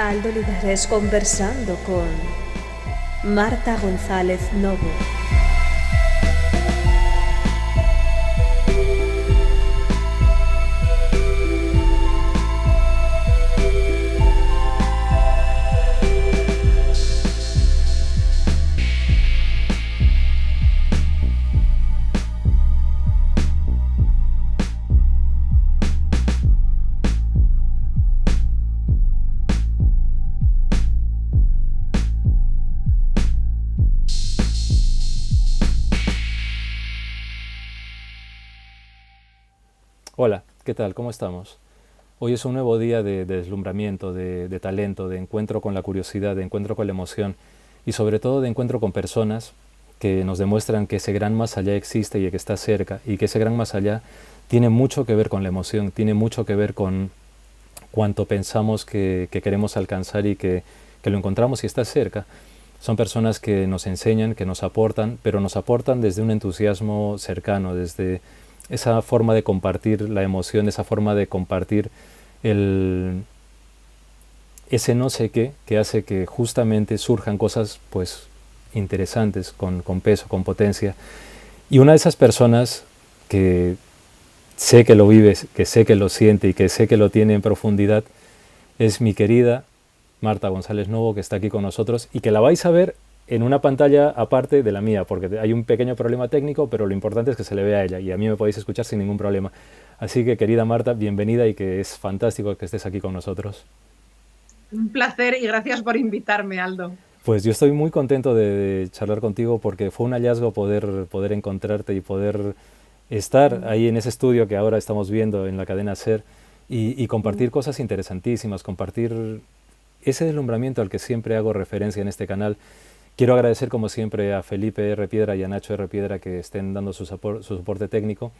Aldo Olivares conversando con Marta González Novo. Hola, ¿qué tal? ¿Cómo estamos? Hoy es un nuevo día de deslumbramiento, de talento, de encuentro con la curiosidad, de encuentro con la emoción y sobre todo de encuentro con personas que nos demuestran que ese gran más allá existe y que está cerca y que ese gran más allá tiene mucho que ver con la emoción, tiene mucho que ver con cuanto pensamos que queremos alcanzar y que lo encontramos y está cerca. Son personas que nos enseñan, que nos aportan, pero nos aportan desde un entusiasmo cercano, desde esa forma de compartir la emoción, esa forma de compartir el, ese no sé qué que hace que justamente surjan cosas pues interesantes, con peso, con potencia. Y una de esas personas que sé que lo vive, que sé que lo siente y que sé que lo tiene en profundidad, es mi querida Marta González Novo, que está aquí con nosotros y que la vais a ver en una pantalla aparte de la mía, porque hay un pequeño problema técnico, pero lo importante es que se le vea a ella y a mí me podéis escuchar sin ningún problema. Así que, querida Marta, bienvenida y que es fantástico que estés aquí con nosotros. Un placer y gracias por invitarme, Aldo. Pues yo estoy muy contento de charlar contigo porque fue un hallazgo poder encontrarte y poder estar ahí en ese estudio que ahora estamos viendo en la cadena SER y compartir cosas interesantísimas, compartir ese deslumbramiento al que siempre hago referencia en este canal. Quiero agradecer como siempre a Felipe R. Piedra y a Nacho R. Piedra que estén dando su soporte técnico,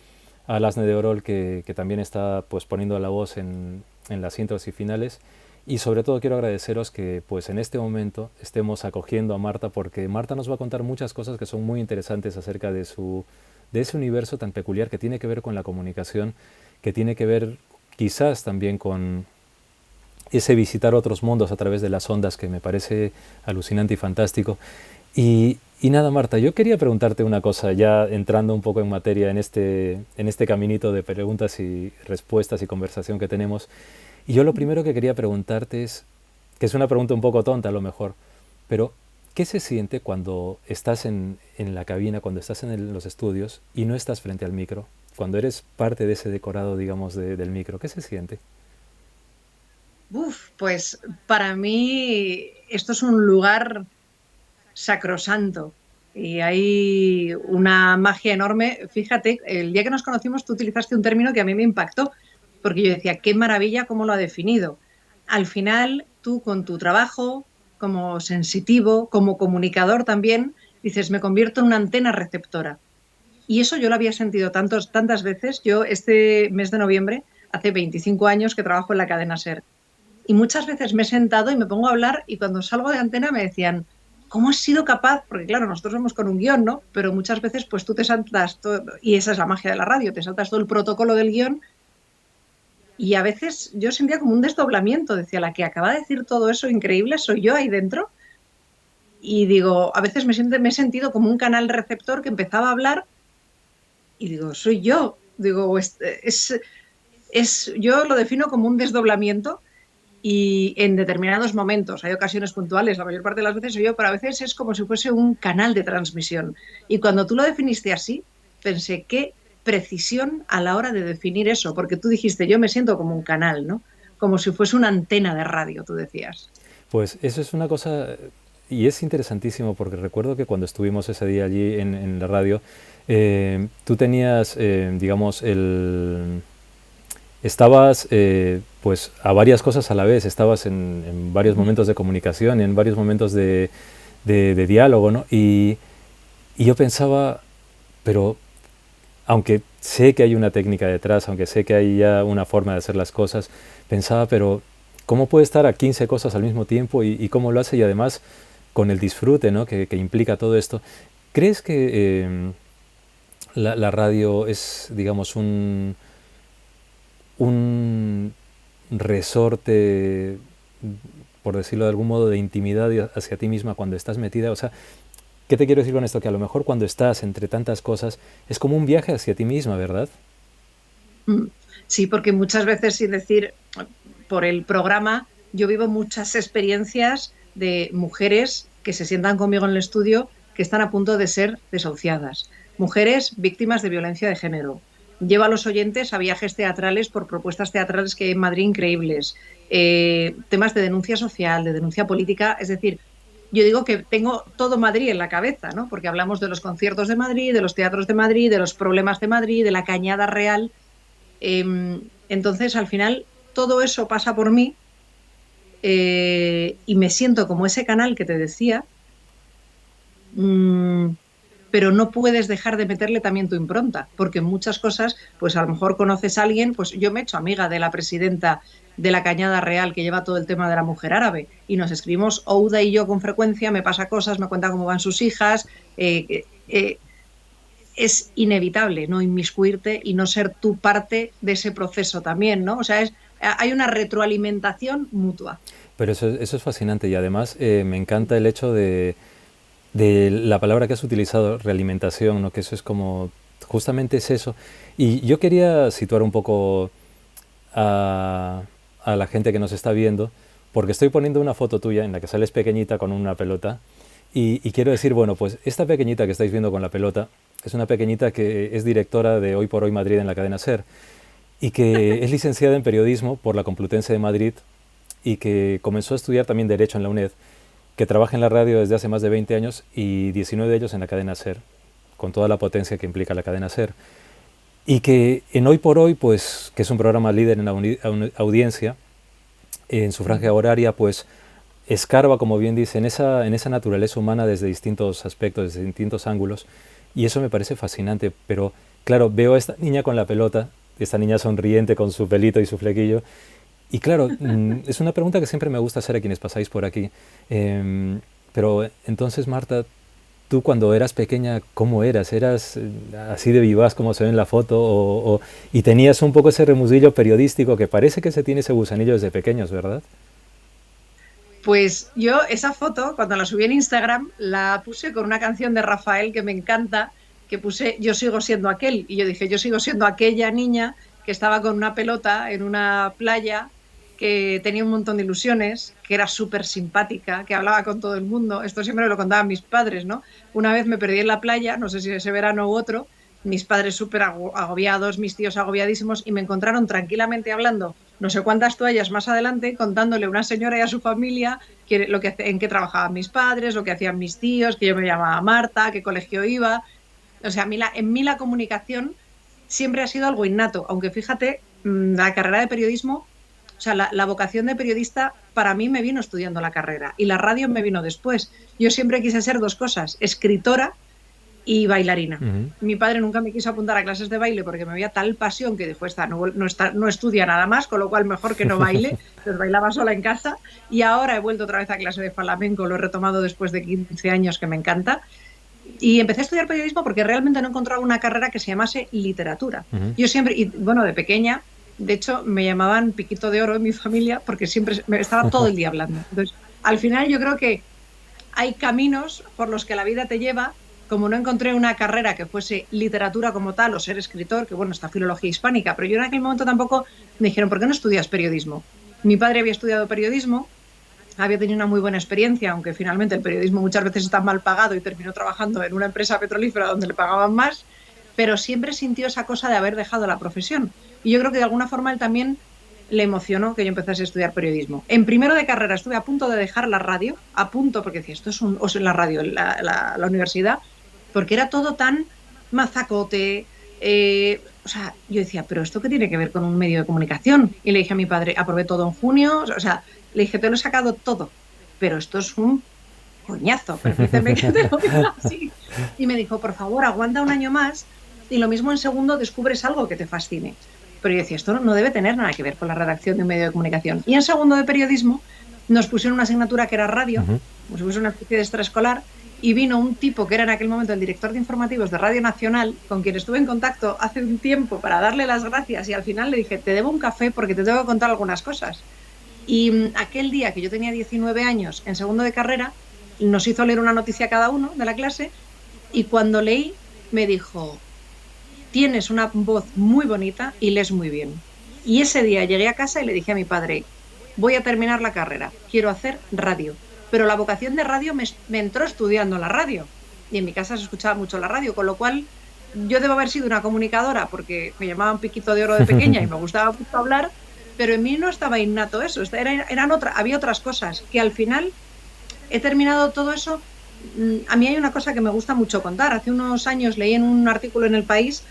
a Lasne de Orol que también está pues poniendo la voz en las intros y finales, y sobre todo quiero agradeceros que pues en este momento estemos acogiendo a Marta, porque Marta nos va a contar muchas cosas que son muy interesantes acerca de ese universo tan peculiar que tiene que ver con la comunicación, que tiene que ver quizás también con ese visitar otros mundos a través de las ondas, que me parece alucinante y fantástico. Y nada, Marta, yo quería preguntarte una cosa, ya entrando un poco en materia en este caminito de preguntas y respuestas y conversación que tenemos. Y yo lo primero que quería preguntarte es, que es una pregunta un poco tonta a lo mejor, pero ¿qué se siente cuando estás en la cabina, cuando estás en los estudios y no estás frente al micro? Cuando eres parte de ese decorado, digamos, del micro, ¿qué se siente? Pues para mí esto es un lugar sacrosanto y hay una magia enorme. Fíjate, el día que nos conocimos tú utilizaste un término que a mí me impactó, porque yo decía, qué maravilla cómo lo ha definido. Al final, tú con tu trabajo, como sensitivo, como comunicador también, dices, me convierto en una antena receptora. Y eso yo lo había sentido tantas veces. Yo este mes de noviembre, hace 25 años que trabajo en la cadena SER. Y muchas veces me he sentado y me pongo a hablar y cuando salgo de antena me decían, ¿cómo has sido capaz? Porque claro, nosotros vamos con un guión, ¿no? Pero muchas veces pues tú te saltas todo, y esa es la magia de la radio, te saltas todo el protocolo del guión y a veces yo sentía como un desdoblamiento, decía, la que acaba de decir todo eso increíble soy yo ahí dentro. Y digo, a veces me he sentido como un canal receptor que empezaba a hablar y digo, soy yo. Digo, yo lo defino como un desdoblamiento y en determinados momentos, hay ocasiones puntuales, la mayor parte de las veces soy yo, pero a veces es como si fuese un canal de transmisión. Y cuando tú lo definiste así, pensé, qué precisión a la hora de definir eso, porque tú dijiste, yo me siento como un canal, ¿no? Como si fuese una antena de radio, tú decías. Pues eso es una cosa, y es interesantísimo porque recuerdo que cuando estuvimos ese día allí en la radio, tú tenías, digamos, estabas pues a varias cosas a la vez, estabas en varios momentos de comunicación, en varios momentos de diálogo, ¿no? Y yo pensaba, pero aunque sé que hay una técnica detrás, aunque sé que hay ya una forma de hacer las cosas, pensaba, pero ¿cómo puede estar a 15 cosas al mismo tiempo y cómo lo hace? Y además con el disfrute, ¿no? que implica todo esto. ¿Crees que la radio es, digamos, un resorte por decirlo de algún modo, de intimidad hacia ti misma cuando estás metida? O sea, ¿qué te quiero decir con esto? Que a lo mejor cuando estás entre tantas cosas es como un viaje hacia ti misma, ¿verdad? Sí, porque muchas veces, sin decir por el programa, yo vivo muchas experiencias de mujeres que se sientan conmigo en el estudio que están a punto de ser desahuciadas. Mujeres víctimas de violencia de género. Llevo a los oyentes a viajes teatrales por propuestas teatrales que hay en Madrid increíbles. Temas de denuncia social, de denuncia política. Es decir, yo digo que tengo todo Madrid en la cabeza, ¿no? Porque hablamos de los conciertos de Madrid, de los teatros de Madrid, de los problemas de Madrid, de la Cañada Real. Entonces, al final, todo eso pasa por mí y me siento como ese canal que te decía, pero no puedes dejar de meterle también tu impronta, porque en muchas cosas, pues a lo mejor conoces a alguien, pues yo me he hecho amiga de la presidenta de la Cañada Real que lleva todo el tema de la mujer árabe y nos escribimos Ouda y yo con frecuencia, me pasa cosas, me cuenta cómo van sus hijas, es inevitable no inmiscuirte y no ser tú parte de ese proceso también, ¿no? O sea, hay una retroalimentación mutua. Pero eso es fascinante y además me encanta el hecho de la palabra que has utilizado, realimentación, ¿no? Que eso es como, justamente es eso. Y yo quería situar un poco a la gente que nos está viendo, porque estoy poniendo una foto tuya en la que sales pequeñita con una pelota y quiero decir, bueno, pues esta pequeñita que estáis viendo con la pelota es una pequeñita que es directora de Hoy por Hoy Madrid en la cadena SER y que es licenciada en periodismo por la Complutense de Madrid y que comenzó a estudiar también Derecho en la UNED, que trabaja en la radio desde hace más de 20 años y 19 de ellos en la cadena SER, con toda la potencia que implica la cadena SER. Y que en Hoy por Hoy, pues, que es un programa líder en la audiencia, en su franja horaria, pues, escarba, como bien dice, en esa naturaleza humana desde distintos aspectos, desde distintos ángulos, y eso me parece fascinante. Pero, claro, veo a esta niña con la pelota, esta niña sonriente con su pelito y su flequillo, y claro, es una pregunta que siempre me gusta hacer a quienes pasáis por aquí. Pero entonces, Marta, tú cuando eras pequeña, ¿cómo eras? ¿Eras así de vivaz como se ve en la foto? Y tenías un poco ese remusillo periodístico que parece que se tiene ese gusanillo desde pequeños, ¿verdad? Pues yo esa foto, cuando la subí en Instagram, la puse con una canción de Rafael que me encanta, que puse Yo sigo siendo aquel. Y yo dije, yo sigo siendo aquella niña que estaba con una pelota en una playa, que tenía un montón de ilusiones, que era súper simpática, que hablaba con todo el mundo. Esto siempre me lo contaban mis padres, ¿no? Una vez me perdí en la playa, no sé si ese verano u otro, mis padres súper agobiados, mis tíos agobiadísimos, y me encontraron tranquilamente hablando no sé cuántas toallas más adelante, contándole a una señora y a su familia en qué trabajaban mis padres, lo que hacían mis tíos, que yo me llamaba Marta, qué colegio iba. O sea, en mí la comunicación siempre ha sido algo innato, aunque fíjate, la carrera de periodismo, o sea, la vocación de periodista para mí me vino estudiando la carrera y la radio me vino después. Yo siempre quise ser dos cosas, escritora y bailarina. Mi padre nunca me quiso apuntar a clases de baile porque me veía tal pasión que dijo, esta no estudia nada más, con lo cual mejor que no baile, pues bailaba sola en casa y ahora he vuelto otra vez a clase de flamenco, lo he retomado después de 15 años, que me encanta. Y empecé a estudiar periodismo porque realmente no encontraba una carrera que se llamase literatura. Yo siempre, y bueno, de pequeña, de hecho, me llamaban Piquito de Oro en mi familia porque siempre me estaba todo el día hablando. Entonces, al final yo creo que hay caminos por los que la vida te lleva. Como no encontré una carrera que fuese literatura como tal o ser escritor, que bueno, está filología hispánica, pero yo en aquel momento tampoco me dijeron, ¿por qué no estudias periodismo? Mi padre había estudiado periodismo, había tenido una muy buena experiencia, aunque finalmente el periodismo muchas veces está mal pagado y terminó trabajando en una empresa petrolífera donde le pagaban más, pero siempre sintió esa cosa de haber dejado la profesión. Y yo creo que de alguna forma él también le emocionó que yo empezase a estudiar periodismo. En primero de carrera estuve a punto de dejar la radio, a punto, porque decía, esto es la radio, la universidad, porque era todo tan mazacote. O sea, yo decía, ¿pero esto qué tiene que ver con un medio de comunicación? Y le dije a mi padre, aprobé todo en junio, o sea, le dije, te lo he sacado todo, pero esto es un coñazo, permíteme que te lo diga así. Y me dijo, por favor, aguanta un año más y lo mismo en segundo descubres algo que te fascine. Pero yo decía, esto no debe tener nada que ver con la redacción de un medio de comunicación. Y en segundo de periodismo nos pusieron una asignatura que era radio, nos puso una especie de extraescolar, y vino un tipo que era en aquel momento el director de informativos de Radio Nacional, con quien estuve en contacto hace un tiempo para darle las gracias y al final le dije, te debo un café porque te tengo que contar algunas cosas. Y aquel día que yo tenía 19 años, en segundo de carrera, nos hizo leer una noticia cada uno de la clase y cuando leí me dijo, tienes una voz muy bonita y lees muy bien. Y ese día llegué a casa y le dije a mi padre, voy a terminar la carrera, quiero hacer radio. Pero la vocación de radio me entró estudiando la radio. Y en mi casa se escuchaba mucho la radio, con lo cual yo debo haber sido una comunicadora porque me llamaban Piquito de Oro de pequeña y me gustaba mucho hablar, pero en mí no estaba innato eso, había otras cosas que al final he terminado todo eso. A mí hay una cosa que me gusta mucho contar. Hace unos años leí en un artículo en El País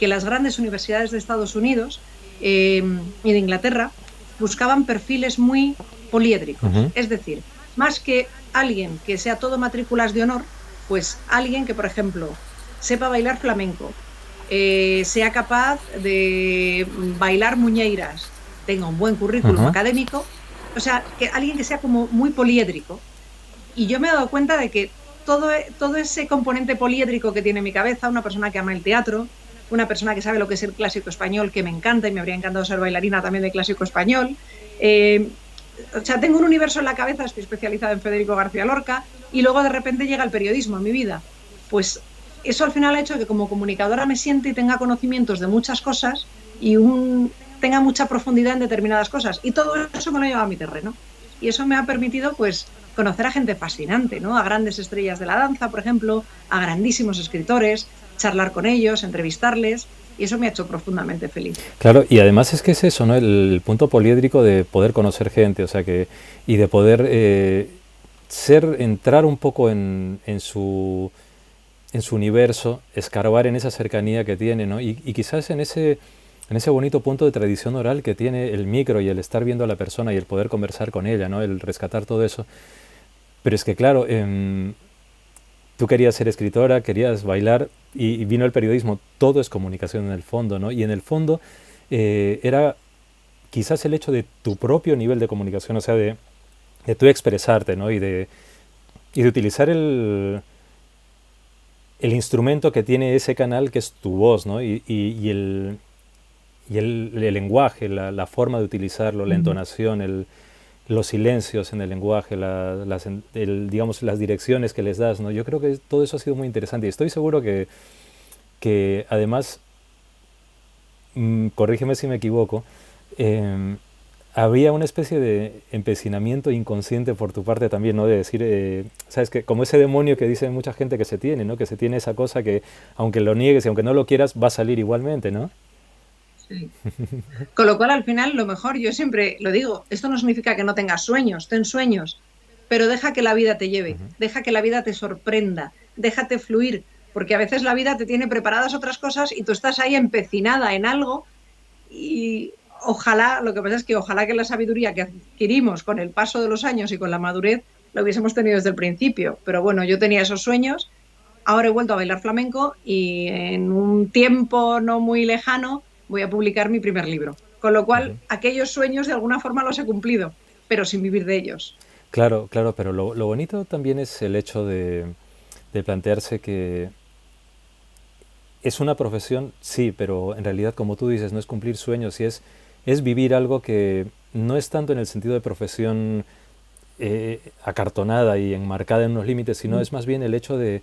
que las grandes universidades de Estados Unidos y de Inglaterra buscaban perfiles muy poliédricos. Ujú. Es decir, más que alguien que sea todo matrículas de honor, pues alguien que, por ejemplo, sepa bailar flamenco, sea capaz de bailar muñeiras, tenga un buen currículum Ujú. académico, o sea, que alguien que sea como muy poliédrico. Y yo me he dado cuenta de que todo ese componente poliédrico que tiene mi cabeza, una persona que ama el teatro, una persona que sabe lo que es el clásico español, que me encanta y me habría encantado ser bailarina también de clásico español. Eh, o sea, tengo un universo en la cabeza, estoy especializada en Federico García Lorca y luego de repente llega el periodismo a mi vida. Pues eso al final ha hecho que como comunicadora me siente y tenga conocimientos de muchas cosas y tenga mucha profundidad en determinadas cosas. Y todo eso me lo lleva a mi terreno. Y eso me ha permitido, pues, conocer a gente fascinante, ¿no? A grandes estrellas de la danza, por ejemplo, a grandísimos escritores, charlar con ellos, entrevistarles, y eso me ha hecho profundamente feliz. Claro, y además es que es eso, ¿no? El punto poliédrico de poder conocer gente, o sea que, y de poder entrar un poco en su universo, escarbar en esa cercanía que tiene, ¿no? Y quizás en ese bonito punto de tradición oral que tiene el micro y el estar viendo a la persona y el poder conversar con ella, ¿no? El rescatar todo eso. Pero es que claro, tú querías ser escritora, querías bailar y vino el periodismo. Todo es comunicación en el fondo, ¿no? Y en el fondo era quizás el hecho de tu propio nivel de comunicación, o sea, de tú expresarte, ¿no? Y de utilizar el instrumento que tiene ese canal que es tu voz, ¿no? El lenguaje, la forma de utilizarlo, la entonación, los silencios en el lenguaje, digamos, las direcciones que les das, ¿no? Yo creo que todo eso ha sido muy interesante y estoy seguro que además, corrígeme si me equivoco, eh, había una especie de empecinamiento inconsciente por tu parte también, ¿no? De decir, sabes que como ese demonio que dice mucha gente que se tiene, ¿no? Que se tiene esa cosa que aunque lo niegues y aunque no lo quieras, va a salir igualmente, ¿no? Sí. Con lo cual, al final, lo mejor, yo siempre lo digo, esto no significa que no tengas sueños, ten sueños, pero deja que la vida te lleve, Ujú. deja que la vida te sorprenda, déjate fluir, porque a veces la vida te tiene preparadas otras cosas y tú estás ahí empecinada en algo y ojalá, lo que pasa es que ojalá que la sabiduría que adquirimos con el paso de los años y con la madurez lo hubiésemos tenido desde el principio, pero bueno, yo tenía esos sueños, ahora he vuelto a bailar flamenco y en un tiempo no muy lejano voy a publicar mi primer libro. Con lo cual, Ujú. aquellos sueños de alguna forma los he cumplido, pero sin vivir de ellos. Claro, claro, pero lo bonito también es el hecho de plantearse que es una profesión, sí, pero en realidad, como tú dices, no es cumplir sueños y es vivir algo que no es tanto en el sentido de profesión acartonada y enmarcada en unos límites, sino es más bien el hecho de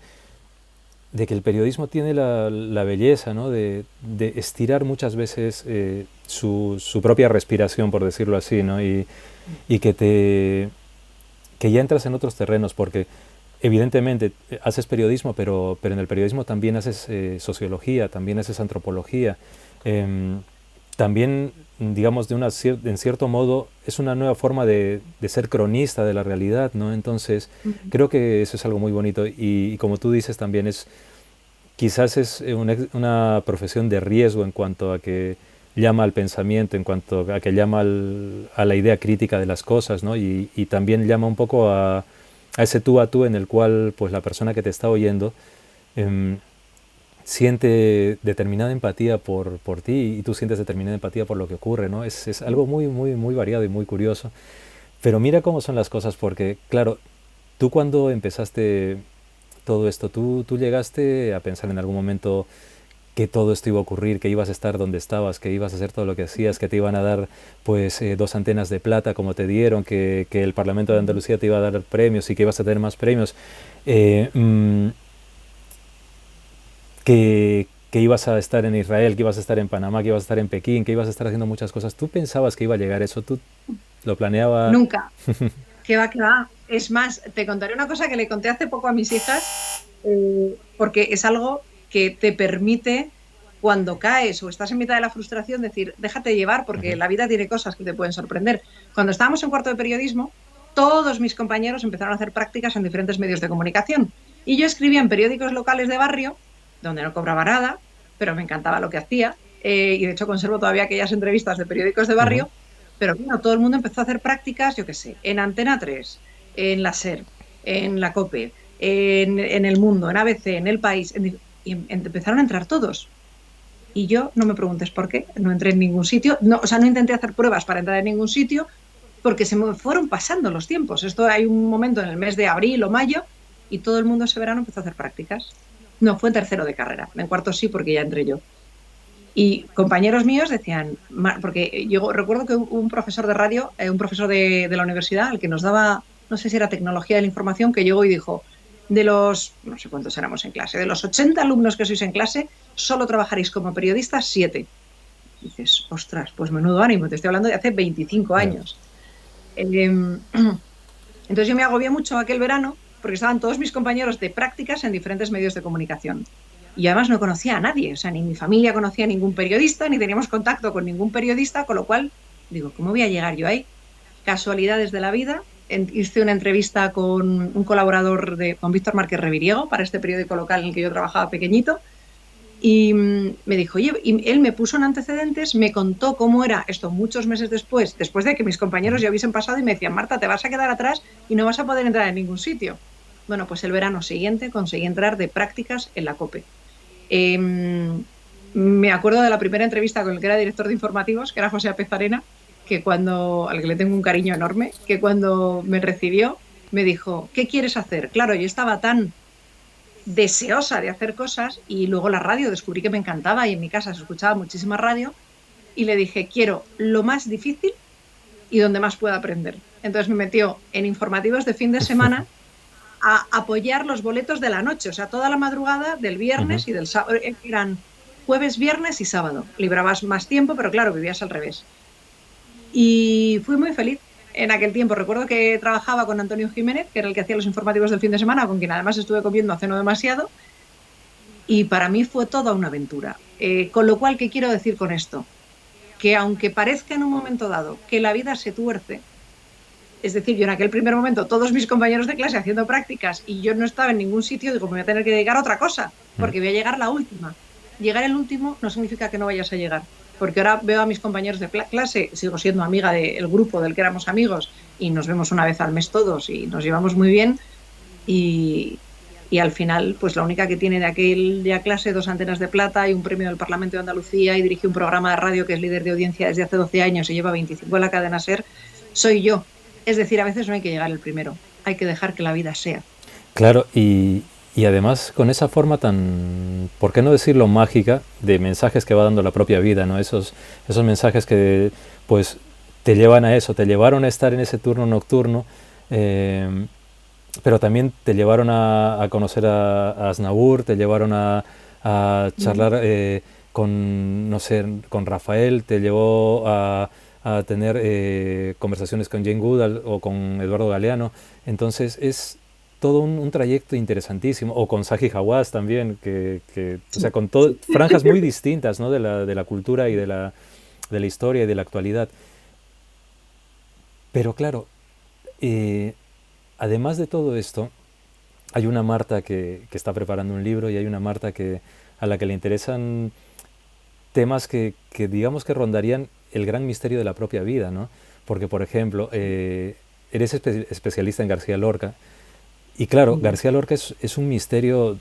que el periodismo tiene la belleza, ¿no? De estirar muchas veces su propia respiración, por decirlo así, ¿no? Y que ya entras en otros terrenos, porque evidentemente haces periodismo, pero en el periodismo también haces sociología, también haces antropología, em, también, digamos, en cierto modo, es una nueva forma de ser cronista de la realidad, ¿no? Entonces, creo que eso es algo muy bonito y como tú dices también quizás es una profesión de riesgo en cuanto a que llama al pensamiento, en cuanto a que llama a la idea crítica de las cosas, ¿no? Y también llama un poco a ese tú a tú en el cual pues la persona que te está oyendo em, siente determinada empatía por ti y tú sientes determinada empatía por lo que ocurre, ¿no? Es algo muy, muy, muy variado y muy curioso. Pero mira cómo son las cosas, porque claro, tú cuando empezaste todo esto, tú llegaste a pensar en algún momento que todo esto iba a ocurrir, que ibas a estar donde estabas, que ibas a hacer todo lo que hacías, que te iban a dar pues 2 antenas de plata como te dieron, que el Parlamento de Andalucía te iba a dar premios y que ibas a tener más premios, eh, mm, que ibas a estar en Israel, que ibas a estar en Panamá, que ibas a estar en Pekín, que ibas a estar haciendo muchas cosas. ¿Tú pensabas que iba a llegar eso? ¿Tú lo planeabas? Nunca. ¿Qué va, qué va? Es más, te contaré una cosa que le conté hace poco a mis hijas, porque es algo que te permite, cuando caes o estás en mitad de la frustración, decir, déjate llevar, porque Ujú, la vida tiene cosas que te pueden sorprender. Cuando estábamos en cuarto de periodismo, todos mis compañeros empezaron a hacer prácticas en diferentes medios de comunicación. Y yo escribía en periódicos locales de barrio, donde no cobraba nada, pero me encantaba lo que hacía. Y de hecho conservo todavía aquellas entrevistas de periódicos de ujú. barrio. Pero claro, todo el mundo empezó a hacer prácticas, yo qué sé, en Antena 3, en la SER, en la COPE, en El Mundo, en ABC, en El País, y empezaron a entrar todos. Y yo, no me preguntes por qué, no entré en ningún sitio, no, o sea, no intenté hacer pruebas para entrar en ningún sitio, porque se me fueron pasando los tiempos. Esto hay un momento en el mes de abril o mayo, y todo el mundo ese verano empezó a hacer prácticas. No, fue en tercero de carrera, en cuarto sí, porque ya entré yo. Y compañeros míos decían, porque yo recuerdo que un profesor de radio, un profesor de la universidad, el que nos daba, no sé si era tecnología de la información, que llegó y dijo, de los, no sé cuántos éramos en clase, de los 80 alumnos que sois en clase, solo trabajaréis como periodistas 7. Y dices, ostras, pues menudo ánimo, te estoy hablando de hace 25 Ya. años. Entonces yo me agobié mucho aquel verano porque estaban todos mis compañeros de prácticas en diferentes medios de comunicación. Y además no conocía a nadie, o sea, ni mi familia conocía a ningún periodista, ni teníamos contacto con ningún periodista, con lo cual digo, ¿cómo voy a llegar yo ahí? Casualidades de la vida. Hice una entrevista con un colaborador con Víctor Márquez Reviriego para este periódico local en el que yo trabajaba pequeñito. Y me dijo, oye, y él me puso en antecedentes, me contó cómo era esto muchos meses después de que mis compañeros Ujú. ya hubiesen pasado y me decían, Marta, te vas a quedar atrás y no vas a poder entrar en ningún sitio. Bueno, pues el verano siguiente conseguí entrar de prácticas en la COPE. Eh, Me acuerdo de la primera entrevista con el que era director de informativos, que era José Apezarena, al que le tengo un cariño enorme, que cuando me recibió me dijo, ¿qué quieres hacer? Claro, yo estaba tan deseosa de hacer cosas y luego la radio, descubrí que me encantaba y en mi casa se escuchaba muchísima radio y le dije, quiero lo más difícil y donde más pueda aprender. Entonces me metió en informativos de fin de semana a apoyar los boletos de la noche, o sea, toda la madrugada del Ujú. viernes y del sábado, eran jueves, viernes y sábado. Librabas más tiempo, pero claro, vivías al revés. Y fui muy feliz en aquel tiempo. Recuerdo que trabajaba con Antonio Jiménez, que era el que hacía los informativos del fin de semana, con quien además estuve comiendo hace no demasiado, y para mí fue toda una aventura. Con lo cual, ¿qué quiero decir con esto? Que aunque parezca en un momento dado que la vida se tuerce, es decir, yo en aquel primer momento, todos mis compañeros de clase haciendo prácticas y yo no estaba en ningún sitio, digo, me voy a tener que dedicar a otra cosa, Ujú. porque voy a llegar la última. Llegar el último no significa que no vayas a llegar, porque ahora veo a mis compañeros de clase, sigo siendo amiga del grupo del que éramos amigos y nos vemos una vez al mes todos y nos llevamos muy bien y, y al final, pues la única que tiene de aquella clase 2 antenas de plata y un premio del Parlamento de Andalucía y dirige un programa de radio que es líder de audiencia desde hace 12 años y lleva 25 en la cadena SER, soy yo. Es decir, a veces no hay que llegar el primero, hay que dejar que la vida sea. Claro, y además con esa forma tan, ¿por qué no decirlo mágica, de mensajes que va dando la propia vida, ¿no? Esos mensajes que pues te llevan a eso, te llevaron a estar en ese turno nocturno, eh, pero también te llevaron a conocer a Aznavour, te llevaron a charlar con, no sé, con Rafael, te llevó a tener conversaciones con Jane Goodall o con Eduardo Galeano. Entonces es todo un trayecto interesantísimo, o con Saji Hawass también, o sea, con franjas muy distintas, ¿no? de la cultura y de la historia y de la actualidad. Pero claro, eh, además de todo esto, hay una Marta que está preparando un libro y hay una Marta a la que le interesan temas que digamos que rondarían el gran misterio de la propia vida, ¿no? Porque, por ejemplo, eres especialista en García Lorca y claro, García Lorca es un misterio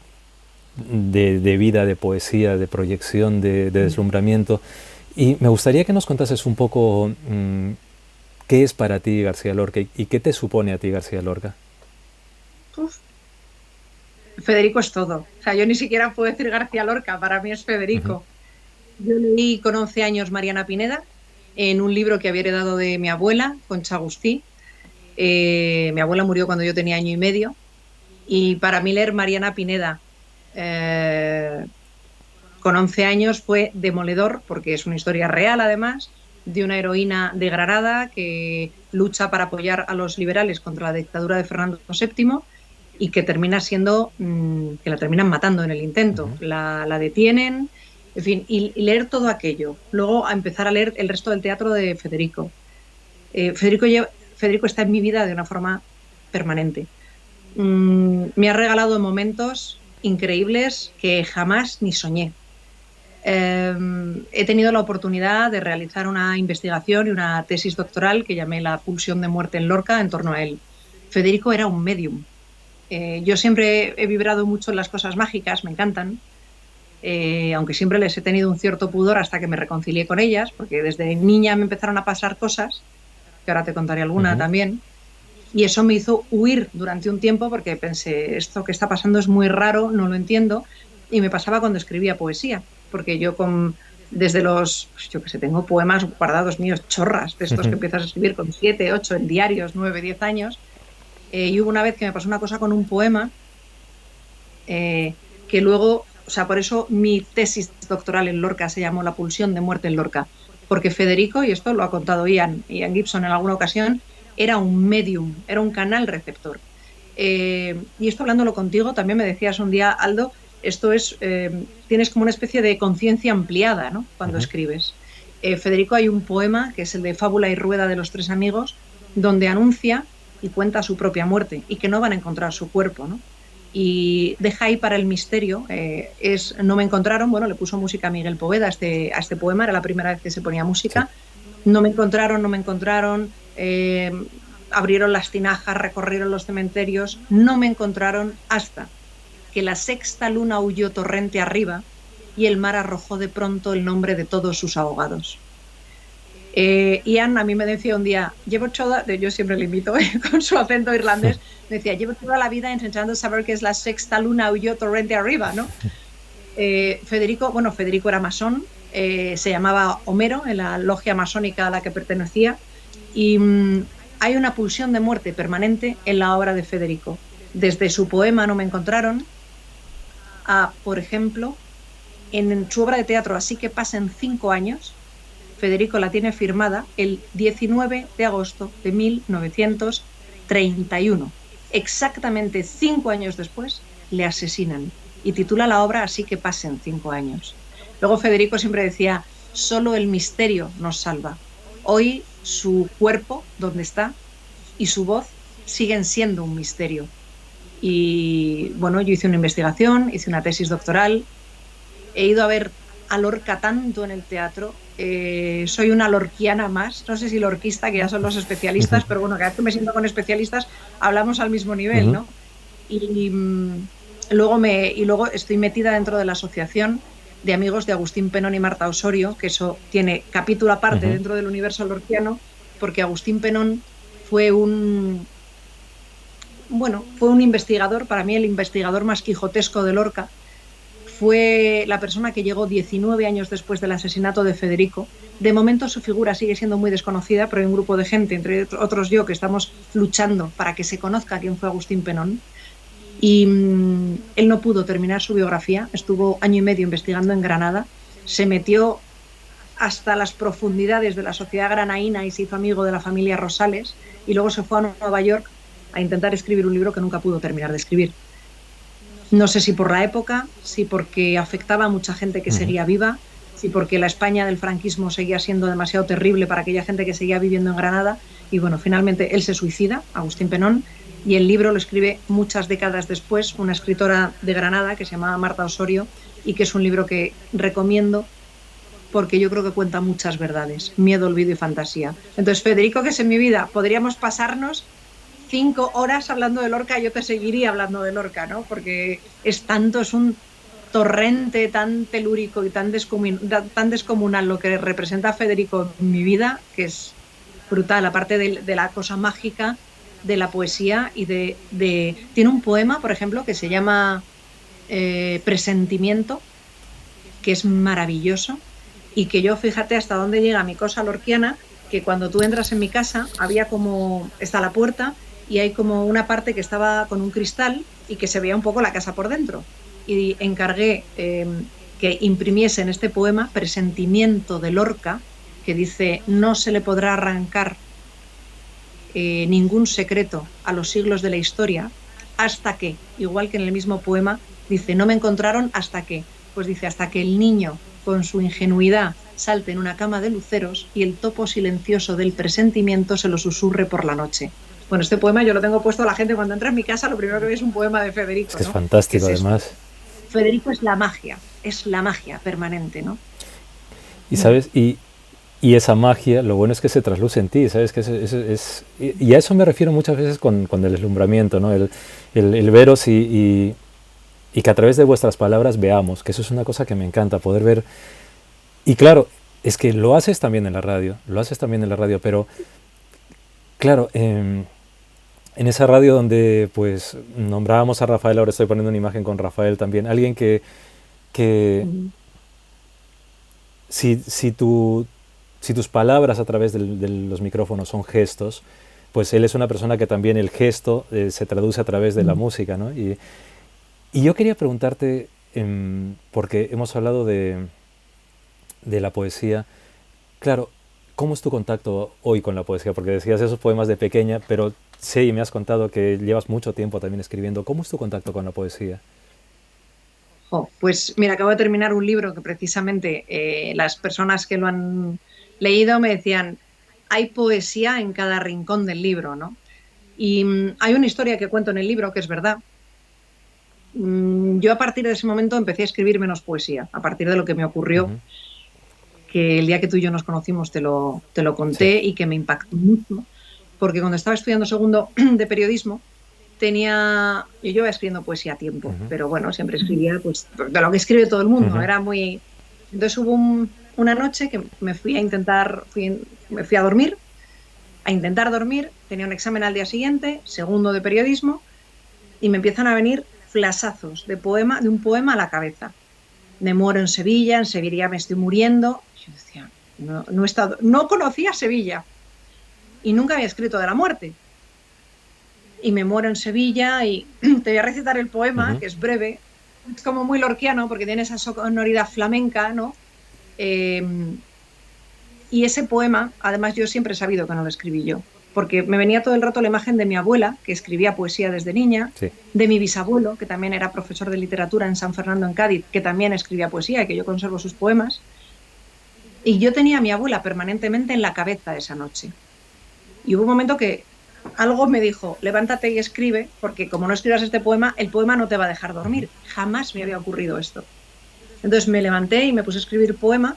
de vida, de poesía, de proyección, de deslumbramiento. Y me gustaría que nos contases un poco qué es para ti García Lorca y qué te supone a ti García Lorca. Uf. Federico es todo. O sea, yo ni siquiera puedo decir García Lorca, para mí es Federico. Yo leí con 11 años Mariana Pineda en un libro que había heredado de mi abuela, Concha Agustí. Mi abuela murió cuando yo tenía año y medio y para mí leer Mariana Pineda eh, con 11 años fue demoledor porque es una historia real además de una heroína de Granada que lucha para apoyar a los liberales contra la dictadura de Fernando VII y que termina siendo, que la terminan matando en el intento. La detienen, en fin, y leer todo aquello. Luego a empezar a leer el resto del teatro de Federico. Federico está en mi vida de una forma permanente. Me ha regalado momentos increíbles que jamás ni soñé. He tenido la oportunidad de realizar una investigación y una tesis doctoral que llamé La pulsión de muerte en Lorca en torno a él. Federico era un medium. Yo siempre he vibrado mucho en las cosas mágicas, me encantan, aunque siempre les he tenido un cierto pudor hasta que me reconcilié con ellas, porque desde niña me empezaron a pasar cosas, que ahora te contaré alguna también, y eso me hizo huir durante un tiempo porque pensé, esto que está pasando es muy raro, no lo entiendo, y me pasaba cuando escribía poesía, porque yo desde los, yo que sé, tengo poemas guardados míos, chorras, de estos que empiezas a escribir con 7, 8 en diarios, 9, 10 años, y hubo una vez que me pasó una cosa con un poema que luego, o sea, por eso mi tesis doctoral en Lorca se llamó La pulsión de muerte en Lorca, porque Federico, y esto lo ha contado Ian Gibson en alguna ocasión, era un medium, era un canal receptor. Y esto hablándolo contigo, también me decías un día, Aldo, esto es, tienes como una especie de conciencia ampliada, ¿no? Cuando escribes. Federico, hay un poema, que es el de Fábula y Rueda de los tres amigos, donde anuncia y cuenta su propia muerte y que no van a encontrar su cuerpo, ¿no? Y deja ahí para el misterio, no me encontraron, bueno, le puso música a Miguel Poveda a este poema, era la primera vez que se ponía música, no me encontraron, abrieron las tinajas, recorrieron los cementerios, no me encontraron hasta que la sexta luna huyó torrente arriba y el mar arrojó de pronto el nombre de todos sus ahogados. Ian a mí me decía un día, yo siempre le imito con su acento irlandés, me decía, llevo toda la vida intentando saber qué es la sexta luna huyó torrente arriba, ¿no? Federico era masón, se llamaba Homero en la logia masónica a la que pertenecía y hay una pulsión de muerte permanente en la obra de Federico. Desde su poema No me encontraron a, por ejemplo, en su obra de teatro Así que pasen 5 años, Federico la tiene firmada el 19 de agosto de 1931. Exactamente 5 años después le asesinan y titula la obra Así que pasen 5 años. Luego Federico siempre decía, solo el misterio nos salva. Hoy su cuerpo, donde está, y su voz siguen siendo un misterio. Y bueno, yo hice una investigación, hice una tesis doctoral, he ido a ver a Lorca tanto en el teatro, soy una lorquiana más, no sé si lorquista, que ya son los especialistas, pero bueno, cada vez que me siento con especialistas hablamos al mismo nivel, ¿no? Y luego estoy metida dentro de la asociación de amigos de Agustín Penón y Marta Osorio, que eso tiene capítulo aparte dentro del universo lorquiano, porque Agustín Penón fue un investigador, para mí el investigador más quijotesco de Lorca. Fue la persona que llegó 19 años después del asesinato de Federico. De momento su figura sigue siendo muy desconocida, pero hay un grupo de gente, entre otros yo, que estamos luchando para que se conozca quién fue Agustín Penón. Y él no pudo terminar su biografía, estuvo año y medio investigando en Granada, se metió hasta las profundidades de la sociedad granaína y se hizo amigo de la familia Rosales y luego se fue a Nueva York a intentar escribir un libro que nunca pudo terminar de escribir. No sé si por la época, si porque afectaba a mucha gente que seguía viva, si porque la España del franquismo seguía siendo demasiado terrible para aquella gente que seguía viviendo en Granada. Y bueno, finalmente él se suicida, Agustín Penón, y el libro lo escribe muchas décadas después una escritora de Granada que se llamaba Marta Osorio y que es un libro que recomiendo porque yo creo que cuenta muchas verdades, miedo, olvido y fantasía. Entonces, Federico, que es en mi vida, podríamos pasarnos 5 horas hablando de Lorca, yo te seguiría hablando de Lorca, ¿no? Porque es un torrente tan telúrico y tan descomunal lo que representa Federico en mi vida, que es brutal, aparte de la cosa mágica de la poesía y tiene un poema, por ejemplo, que se llama presentimiento, que es maravilloso, y que yo, fíjate hasta dónde llega mi cosa lorquiana, que cuando tú entras en mi casa había como, está la puerta y hay como una parte que estaba con un cristal y que se veía un poco la casa por dentro. Y encargué que imprimiesen este poema, Presentimiento de Lorca, que dice: no se le podrá arrancar ningún secreto a los siglos de la historia, hasta que, igual que en el mismo poema, dice: no me encontraron hasta que, pues dice, hasta que el niño, con su ingenuidad, salte en una cama de luceros y el topo silencioso del presentimiento se lo susurre por la noche. Bueno, este poema yo lo tengo puesto a la gente cuando entra en mi casa, lo primero que ve es un poema de Federico. Es que ¿no? es fantástico, además. Federico es la magia permanente, ¿no? Y sabes, y esa magia, lo bueno es que se trasluce en ti, ¿sabes? Que y a eso me refiero muchas veces con el deslumbramiento, ¿no? El veros y que a través de vuestras palabras veamos, que eso es una cosa que me encanta, poder ver. Y claro, es que lo haces también en la radio, pero claro, en esa radio donde pues nombrábamos a Rafael, ahora estoy poniendo una imagen con Rafael también, alguien que si tus palabras a través de los micrófonos son gestos, pues él es una persona que también el gesto se traduce a través de la música, ¿no? Y yo quería preguntarte, porque hemos hablado de la poesía, claro, ¿cómo es tu contacto hoy con la poesía? Porque decías esos poemas de pequeña, pero sé y me has contado que llevas mucho tiempo también escribiendo. ¿Cómo es tu contacto con la poesía? Pues mira, acabo de terminar un libro que precisamente las personas que lo han leído me decían: hay poesía en cada rincón del libro, ¿no? Y hay una historia que cuento en el libro que es verdad. Yo a partir de ese momento empecé a escribir menos poesía, a partir de lo que me ocurrió, que el día que tú y yo nos conocimos te lo conté, sí, y que me impactó mucho, porque cuando estaba estudiando segundo de periodismo, yo iba escribiendo poesía a tiempo, pero bueno, siempre escribía pues de lo que escribe todo el mundo, era muy... Entonces hubo una noche que me fui a dormir, tenía un examen al día siguiente, segundo de periodismo, y me empiezan a venir flasazos de un poema a la cabeza. Me muero en Sevilla me estoy muriendo. Yo decía, no conocía Sevilla y nunca había escrito de la muerte. Y me muero en Sevilla y te voy a recitar el poema, que es breve, es como muy lorquiano porque tiene esa sonoridad flamenca, ¿no? Y ese poema, además, yo siempre he sabido que no lo escribí yo, porque me venía todo el rato la imagen de mi abuela, que escribía poesía desde niña, sí, de mi bisabuelo, que también era profesor de literatura en San Fernando, en Cádiz, que también escribía poesía y que yo conservo sus poemas. Y yo tenía a mi abuela permanentemente en la cabeza esa noche. Y hubo un momento que algo me dijo: levántate y escribe, porque como no escribas este poema, el poema no te va a dejar dormir. Jamás me había ocurrido esto. Entonces me levanté y me puse a escribir poema,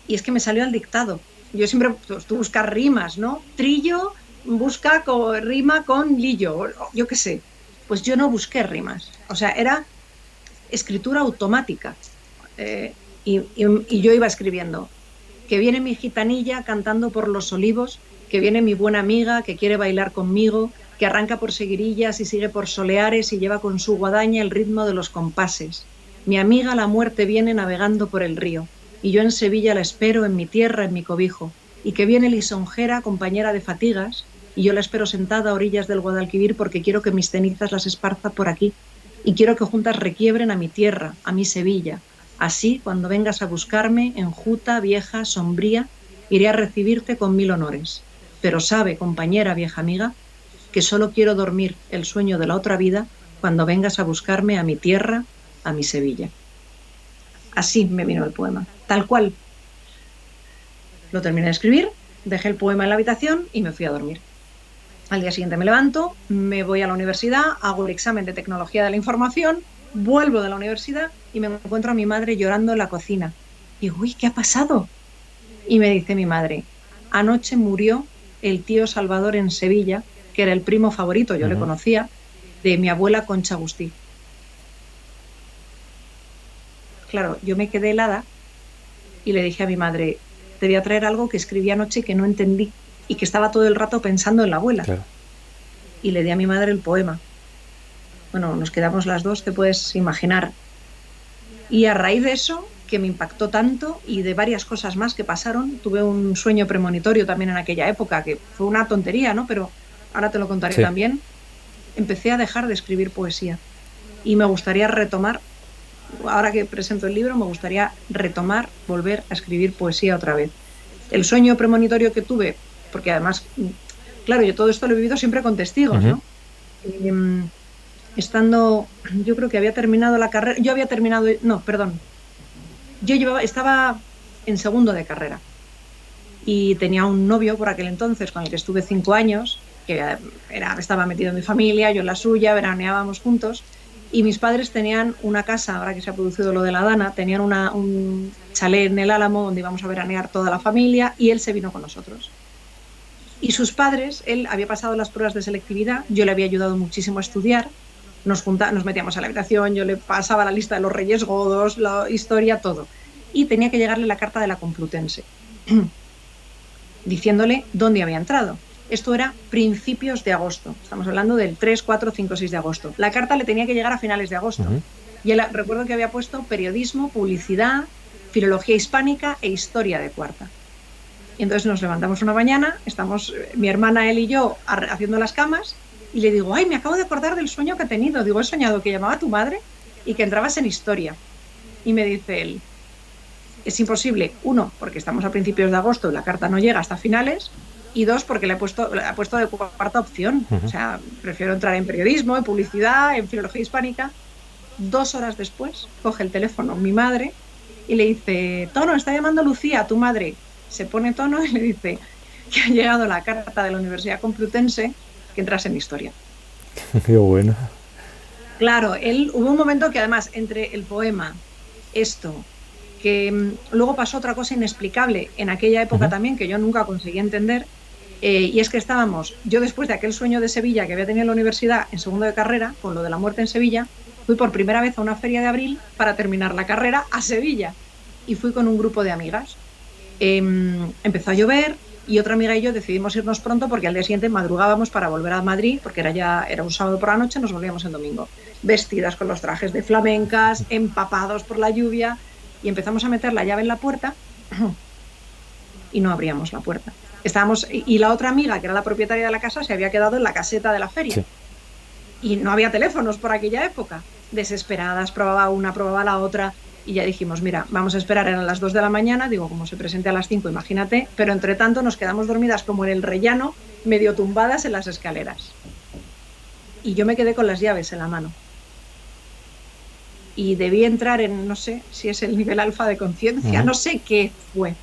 y es que me salió al dictado. Yo siempre, pues, tú buscas rimas, ¿no? Trillo busca rima con lillo, yo qué sé. Pues yo no busqué rimas. O sea, era escritura automática. Y yo iba escribiendo: que viene mi gitanilla cantando por los olivos, que viene mi buena amiga que quiere bailar conmigo, que arranca por Seguirillas y sigue por Soleares y lleva con su guadaña el ritmo de los compases. Mi amiga la muerte viene navegando por el río, y yo en Sevilla la espero, en mi tierra, en mi cobijo, y que viene lisonjera, compañera de fatigas, y yo la espero sentada a orillas del Guadalquivir porque quiero que mis cenizas las esparza por aquí, y quiero que juntas requiebren a mi tierra, a mi Sevilla. Así, cuando vengas a buscarme, enjuta, vieja, sombría, iré a recibirte con 1000 honores. Pero sabe, compañera, vieja amiga, que solo quiero dormir el sueño de la otra vida cuando vengas a buscarme a mi tierra, a mi Sevilla. Así me vino el poema, tal cual. Lo terminé de escribir, dejé el poema en la habitación y me fui a dormir. Al día siguiente me levanto, me voy a la universidad, hago el examen de tecnología de la información, vuelvo de la universidad y me encuentro a mi madre llorando en la cocina. Y digo, uy, ¿qué ha pasado? Y me dice mi madre: anoche murió el tío Salvador en Sevilla, que era el primo favorito, yo le conocía, de mi abuela Concha Agustí. Claro, yo me quedé helada y le dije a mi madre: te voy a traer algo que escribí anoche que no entendí y que estaba todo el rato pensando en la abuela. Claro. Y le di a mi madre el poema. bueno, nos quedamos las dos, te puedes imaginar. Y a raíz de eso, que me impactó tanto y de varias cosas más que pasaron, tuve un sueño premonitorio también en aquella época, que fue una tontería, ¿no? Pero ahora te lo contaré Sí. también. Empecé a dejar de escribir poesía y me gustaría retomar, ahora que presento el libro, me gustaría retomar, volver a escribir poesía otra vez. El sueño premonitorio que tuve, porque además, claro, yo todo esto lo he vivido siempre con testigos, Ujú. ¿no? Em, Estando, yo creo que había terminado la carrera, yo había terminado, no, perdón, estaba en segundo de carrera y tenía un novio por aquel entonces con el que estuve 5 años, que estaba metido en mi familia, yo en la suya, veraneábamos juntos y mis padres tenían una casa, ahora que se ha producido lo de la Dana, tenían un chalet en el Álamo donde íbamos a veranear toda la familia y él se vino con nosotros. Y sus padres, él había pasado las pruebas de selectividad, yo le había ayudado muchísimo a estudiar, nos metíamos a la habitación, yo le pasaba la lista de los Reyes Godos, la historia, todo. Y tenía que llegarle la carta de la Complutense, diciéndole dónde había entrado. Esto era principios de agosto, estamos hablando del 3, 4, 5, 6 de agosto. La carta le tenía que llegar a finales de agosto. Ujú. Y él, recuerdo que había puesto periodismo, publicidad, filología hispánica e historia de cuarta. Y entonces nos levantamos una mañana, estamos mi hermana, él y yo haciendo las camas y le digo, ay, me acabo de acordar del sueño que he tenido. Digo, he soñado que llamaba a tu madre y que entrabas en historia. Y me dice él, es imposible, 1, porque estamos a principios de agosto y la carta no llega hasta finales, y 2, porque le he puesto de cuarta opción. Ujú. O sea, prefiero entrar en periodismo, en publicidad, en filología hispánica. 2 horas después, coge el teléfono mi madre y le dice, Tono, está llamando Lucía, tu madre. Se pone Tono y le dice que ha llegado la carta de la Universidad Complutense que entras en historia. Qué bueno. Claro, hubo un momento que además entre el poema, esto, que luego pasó otra cosa inexplicable en aquella época Ujú. también, que yo nunca conseguí entender, y es que yo después de aquel sueño de Sevilla que había tenido en la universidad en segundo de carrera, con lo de la muerte en Sevilla, fui por primera vez a una feria de abril para terminar la carrera a Sevilla, y fui con un grupo de amigas. Empezó a llover y otra amiga y yo decidimos irnos pronto porque al día siguiente madrugábamos para volver a Madrid, porque era un sábado por la noche, nos volvíamos el domingo, vestidas con los trajes de flamencas, empapados por la lluvia, y empezamos a meter la llave en la puerta y no abríamos la puerta. Y la otra amiga, que era la propietaria de la casa, se había quedado en la caseta de la feria. Sí. Y no había teléfonos por aquella época. Desesperadas, probaba una, probaba la otra. Y ya dijimos, mira, vamos a esperar, eran las 2 de la mañana, digo, como se presente a las 5, imagínate, pero entre tanto nos quedamos dormidas como en el rellano, medio tumbadas en las escaleras. Y yo me quedé con las llaves en la mano. Y debí entrar en, no sé si es el nivel alfa de conciencia, no sé qué fue,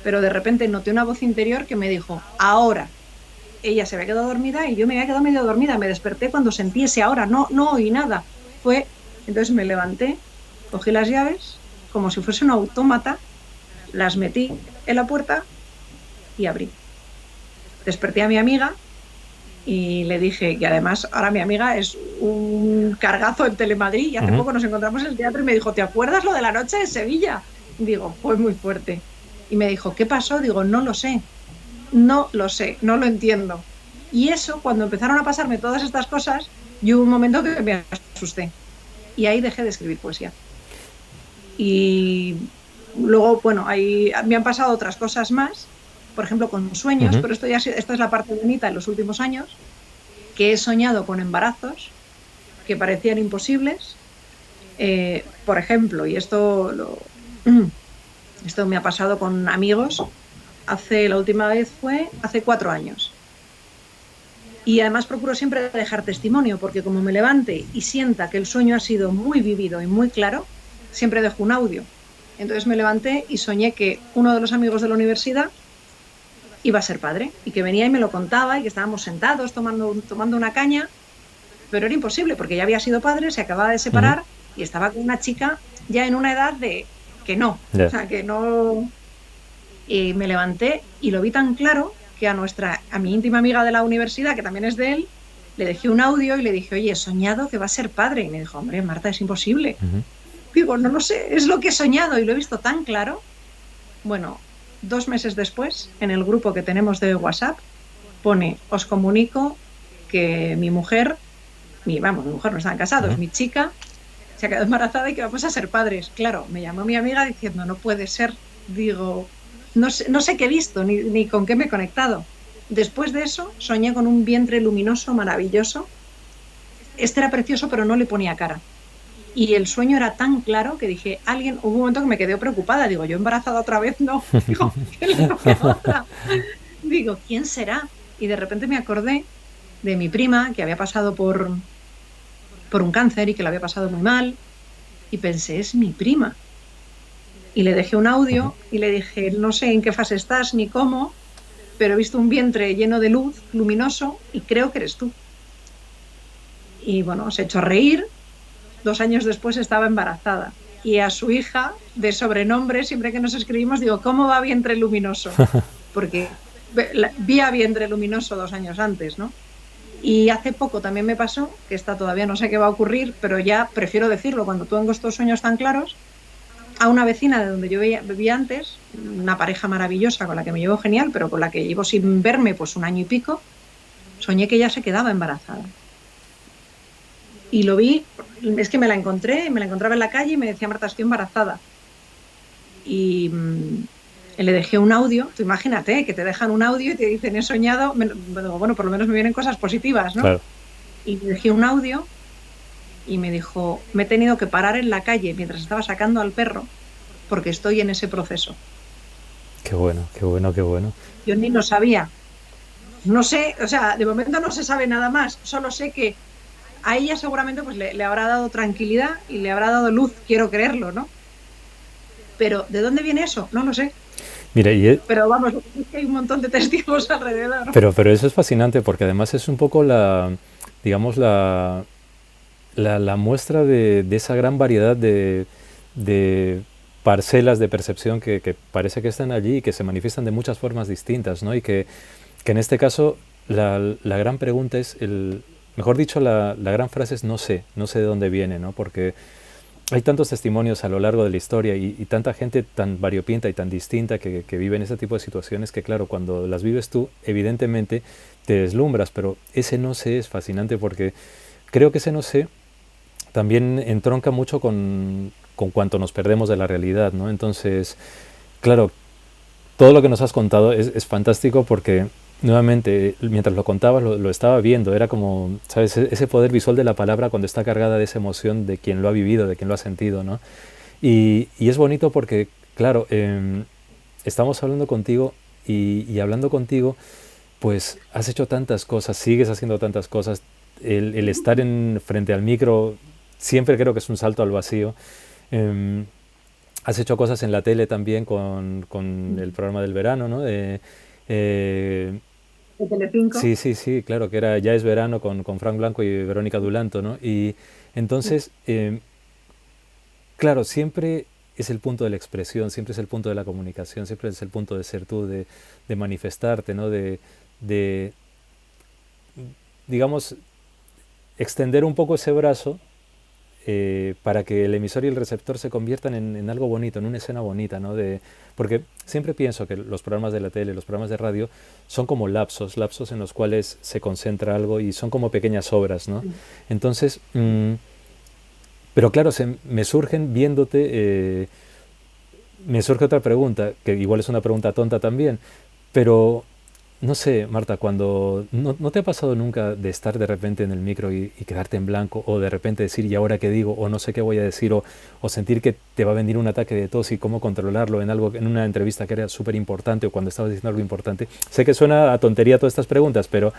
pero de repente noté una voz interior que me dijo, ahora. Ella se había quedado dormida y yo me había quedado medio dormida, me desperté cuando sentí ese ahora, no oí nada. Entonces me levanté, cogí las llaves, como si fuese un autómata, las metí en la puerta y abrí. Desperté a mi amiga y le dije que además ahora mi amiga es un cargazo en Telemadrid y hace poco nos encontramos en el teatro y me dijo, ¿te acuerdas lo de la noche de Sevilla? Digo, fue muy fuerte. Y me dijo, ¿qué pasó? Digo, no lo sé, no lo entiendo. Y eso, cuando empezaron a pasarme todas estas cosas, yo hubo un momento que me asusté y ahí dejé de escribir poesía. Y luego, bueno, ahí me han pasado otras cosas más, por ejemplo con sueños, pero esta es la parte bonita en los últimos años, que he soñado con embarazos que parecían imposibles. Por ejemplo, y esto me ha pasado con amigos, la última vez fue hace 4 años. Y además procuro siempre dejar testimonio, porque como me levante y sienta que el sueño ha sido muy vivido y muy claro, siempre dejo un audio. Entonces me levanté y soñé que uno de los amigos de la universidad iba a ser padre y que venía y me lo contaba y que estábamos sentados tomando una caña, pero era imposible porque ya había sido padre, se acababa de separar y estaba con una chica ya en una edad de que no, o sea, que no. Y me levanté y lo vi tan claro que a mi íntima amiga de la universidad, que también es de él, le dejé un audio y le dije, oye, he soñado que va a ser padre. Y me dijo, hombre, Marta, es imposible. Digo, no lo sé, es lo que he soñado y lo he visto tan claro. Bueno, 2 meses después, en el grupo que tenemos de WhatsApp, pone, os comunico que mi mujer mi mujer no estaban casados, mi chica se ha quedado embarazada y que vamos a ser padres. Claro, me llamó mi amiga diciendo, no puede ser. Digo, no sé qué he visto, ni con qué me he conectado. Después de eso, soñé con un vientre luminoso, maravilloso. Este era precioso, pero no le ponía cara. Y el sueño era tan claro que dije, hubo un momento que me quedé preocupada. Digo, yo embarazada otra vez, no. Digo, digo, ¿quién será? Y de repente me acordé de mi prima, que había pasado por un cáncer y que lo había pasado muy mal. Y pensé, es mi prima. Y le dejé un audio y le dije, no sé en qué fase estás ni cómo, pero he visto un vientre lleno de luz, luminoso, y creo que eres tú. Y bueno, se echó a reír. 2 años después estaba embarazada. Y a su hija, de sobrenombre, siempre que nos escribimos, digo, ¿cómo va vientre luminoso? Porque vi a vientre luminoso 2 años antes, ¿no? Y hace poco también me pasó, que esta todavía no sé qué va a ocurrir, pero ya prefiero decirlo cuando tengo estos sueños tan claros, a una vecina de donde yo vivía antes, una pareja maravillosa con la que me llevo genial, pero con la que llevo sin verme pues 1 año y pico, soñé que ella se quedaba embarazada. Y lo vi, es que me la encontraba en la calle y me decía, Marta, estoy embarazada. Y le dejé un audio, tú imagínate, que te dejan un audio y te dicen, he soñado, bueno, por lo menos me vienen cosas positivas, ¿no? Claro. Y le dejé un audio y me dijo, me he tenido que parar en la calle mientras estaba sacando al perro porque estoy en ese proceso. Qué bueno, qué bueno, qué bueno. Yo ni lo sabía. No sé, o sea, de momento no se sabe nada más, solo sé que a ella seguramente pues le habrá dado tranquilidad y le habrá dado luz, quiero creerlo, ¿no? Pero ¿de dónde viene eso? No lo sé. Mira, pero vamos, es que hay un montón de testigos alrededor. Pero eso es fascinante porque además es un poco digamos, la muestra de esa gran variedad de parcelas de percepción que parece que están allí y que se manifiestan de muchas formas distintas, ¿no? Y que en este caso la gran pregunta es, mejor dicho, la gran frase es no sé de dónde viene, ¿no? Porque hay tantos testimonios a lo largo de la historia y tanta gente tan variopinta y tan distinta que vive en ese tipo de situaciones que, claro, cuando las vives tú, evidentemente te deslumbras, pero ese no sé es fascinante porque creo que ese no sé también entronca mucho con cuanto nos perdemos de la realidad, ¿no? Entonces, claro, todo lo que nos has contado es fantástico porque nuevamente, mientras lo contabas, lo estaba viendo, era como, ¿sabes? Ese poder visual de la palabra cuando está cargada de esa emoción de quien lo ha vivido, de quien lo ha sentido, ¿no? Y es bonito porque, claro, estamos hablando contigo y hablando contigo, pues has hecho tantas cosas, sigues haciendo tantas cosas, el estar frente al micro siempre creo que es un salto al vacío. Has hecho cosas en la tele también con el programa del verano, ¿no? ¿De Telecinco? Sí, claro, que era Ya es verano con Frank Blanco y Verónica Dulanto, ¿no? Y entonces, claro, siempre es el punto de la expresión, siempre es el punto de la comunicación, siempre es el punto de ser tú, de manifestarte, ¿no? De, digamos, extender un poco ese brazo para que el emisor y el receptor se conviertan en algo bonito, en una escena bonita, ¿no? Porque siempre pienso que los programas de la tele, los programas de radio, son como lapsos en los cuales se concentra algo y son como pequeñas obras, ¿no? Entonces, pero claro, me surgen viéndote, me surge otra pregunta, que igual es una pregunta tonta también, pero no sé, Marta, cuando ¿no te ha pasado nunca de estar de repente en el micro y quedarte en blanco o de repente decir ¿y ahora qué digo? O no sé qué voy a decir o sentir que te va a venir un ataque de tos y cómo controlarlo en una entrevista que era súper importante o cuando estabas diciendo algo importante? Sé que suena a tontería todas estas preguntas, pero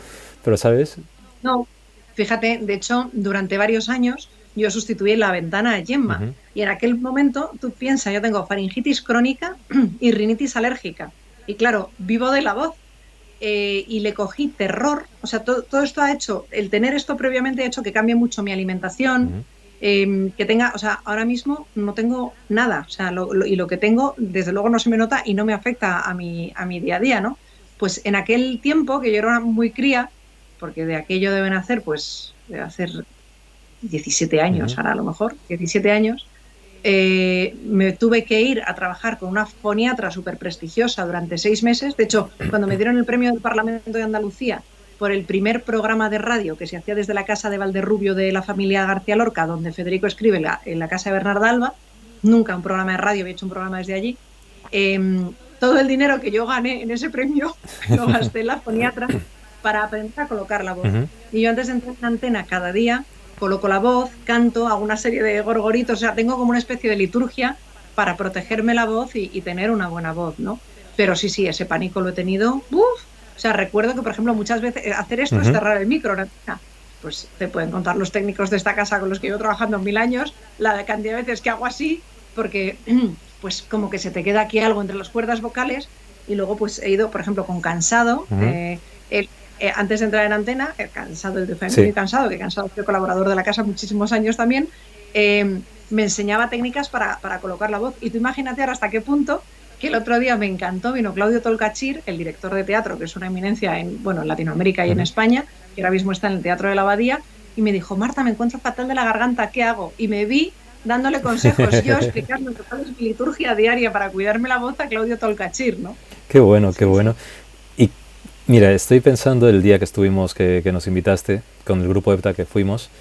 ¿sabes? No, fíjate, de hecho, durante varios años yo sustituí la ventana a Gemma y en aquel momento, tú piensas, yo tengo faringitis crónica y rinitis alérgica y claro, vivo de la voz. Y le cogí terror, o sea, todo esto ha hecho, el tener esto previamente ha hecho que cambie mucho mi alimentación, que tenga, o sea, ahora mismo no tengo nada, o sea, y lo que tengo, desde luego no se me nota y no me afecta a mi día a día, ¿no? Pues en aquel tiempo, que yo era muy cría, porque de aquello debe hacer 17 años, ahora a lo mejor, 17 años, me tuve que ir a trabajar con una foniatra súper prestigiosa durante 6 meses. De hecho, cuando me dieron el premio del Parlamento de Andalucía, por el primer programa de radio que se hacía desde la casa de Valderrubio de la familia García Lorca, donde Federico escribe en la casa de Bernarda Alba. Nunca un programa de radio, había hecho un programa desde allí. Todo el dinero que yo gané en ese premio lo gasté en la foniatra para aprender a colocar la voz. Y yo antes de entrar en antena cada día coloco la voz, canto, hago una serie de gorgoritos, o sea, tengo como una especie de liturgia para protegerme la voz y tener una buena voz, ¿no? Pero sí, ese pánico lo he tenido. O sea, recuerdo que, por ejemplo, muchas veces hacer esto es cerrar el micro, ¿no? Pues te pueden contar los técnicos de esta casa con los que llevo trabajando 1000 años, la cantidad de veces que hago así, porque pues como que se te queda aquí algo entre las cuerdas vocales, y luego pues he ido, por ejemplo, con Cansado, antes de entrar en antena, Cansado, el de Family Cansado, que Cansado fue colaborador de la casa muchísimos años también, me enseñaba técnicas para colocar la voz. Y tú imagínate ahora hasta qué punto que el otro día me encantó, vino Claudio Tolcachir, el director de teatro, que es una eminencia en Latinoamérica y en España, que ahora mismo está en el Teatro de la Abadía, y me dijo: Marta, me encuentro fatal de la garganta, ¿qué hago? Y me vi dándole consejos, yo explicando cuál es mi liturgia diaria para cuidarme la voz a Claudio Tolcachir, ¿no? Qué bueno, qué bueno. Y mira, estoy pensando el día que estuvimos, que nos invitaste, con el grupo EPTA que fuimos,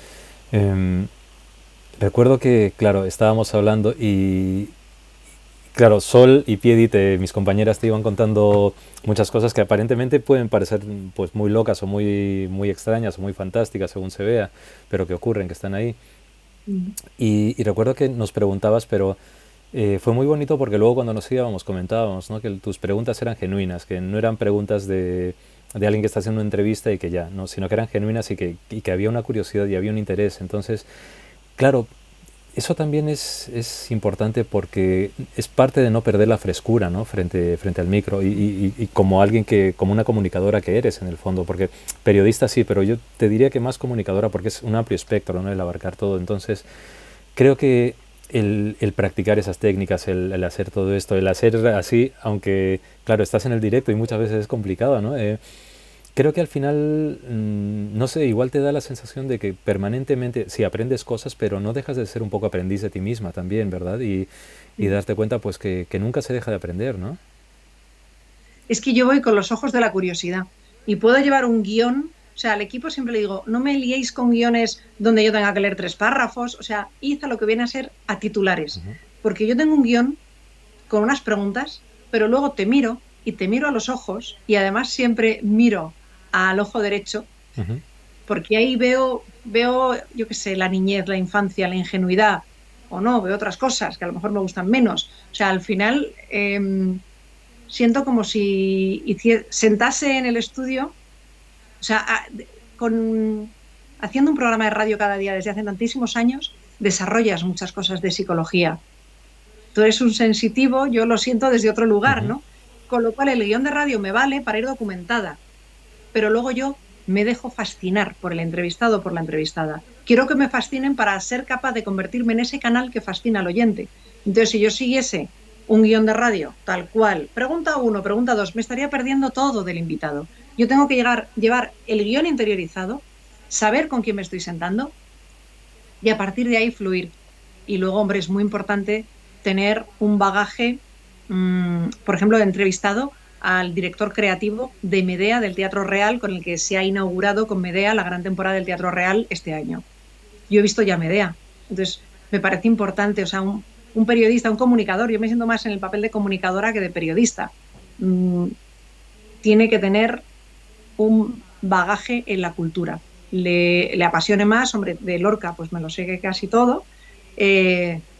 recuerdo que, claro, estábamos hablando y... Claro, Sol y Piedit, mis compañeras, te iban contando muchas cosas que aparentemente pueden parecer pues muy locas o muy extrañas o muy fantásticas según se vea, pero que ocurren, que están ahí. Y recuerdo que nos preguntabas, pero fue muy bonito porque luego cuando nos íbamos comentábamos, ¿no?, que tus preguntas eran genuinas, que no eran preguntas de alguien que está haciendo una entrevista y que ya, ¿no?, sino que eran genuinas y que había una curiosidad y había un interés. Entonces, claro, eso también es importante porque es parte de no perder la frescura, ¿no?, frente al micro y como alguien como una comunicadora que eres en el fondo, porque periodista sí, pero yo te diría que más comunicadora porque es un amplio espectro, ¿no?, el abarcar todo. Entonces creo que el practicar esas técnicas, el hacer todo esto, el hacer así, aunque claro, estás en el directo y muchas veces es complicado, ¿no? Creo que al final, no sé, igual te da la sensación de que permanentemente, sí, aprendes cosas, pero no dejas de ser un poco aprendiz de ti misma también, ¿verdad? Y darte cuenta pues que nunca se deja de aprender, ¿no? Es que yo voy con los ojos de la curiosidad y puedo llevar un guión, o sea, al equipo siempre le digo, no me liéis con guiones donde yo tenga que leer 3 párrafos, o sea, id a lo que viene a ser a titulares, porque yo tengo un guión con unas preguntas, pero luego te miro y te miro a los ojos y además siempre miro al ojo derecho, porque ahí veo, yo qué sé, la niñez, la infancia, la ingenuidad, o no, veo otras cosas que a lo mejor me gustan menos. O sea, al final siento como si sentase en el estudio, o sea, haciendo un programa de radio cada día desde hace tantísimos años, desarrollas muchas cosas de psicología. Tú eres un sensitivo, yo lo siento desde otro lugar, ¿no? Con lo cual el guión de radio me vale para ir documentada, pero luego yo me dejo fascinar por el entrevistado o por la entrevistada. Quiero que me fascinen para ser capaz de convertirme en ese canal que fascina al oyente. Entonces, si yo siguiese un guión de radio tal cual, pregunta 1, pregunta 2, me estaría perdiendo todo del invitado. Yo tengo que llevar el guión interiorizado, saber con quién me estoy sentando y a partir de ahí fluir. Y luego, hombre, es muy importante tener un bagaje, por ejemplo, he entrevistado al director creativo de Medea, del Teatro Real, con el que se ha inaugurado con Medea la gran temporada del Teatro Real este año. Yo he visto ya Medea, entonces me parece importante, o sea, un periodista, un comunicador, yo me siento más en el papel de comunicadora que de periodista, tiene que tener un bagaje en la cultura. Le apasione más, hombre, de Lorca, pues me lo sé que casi todo,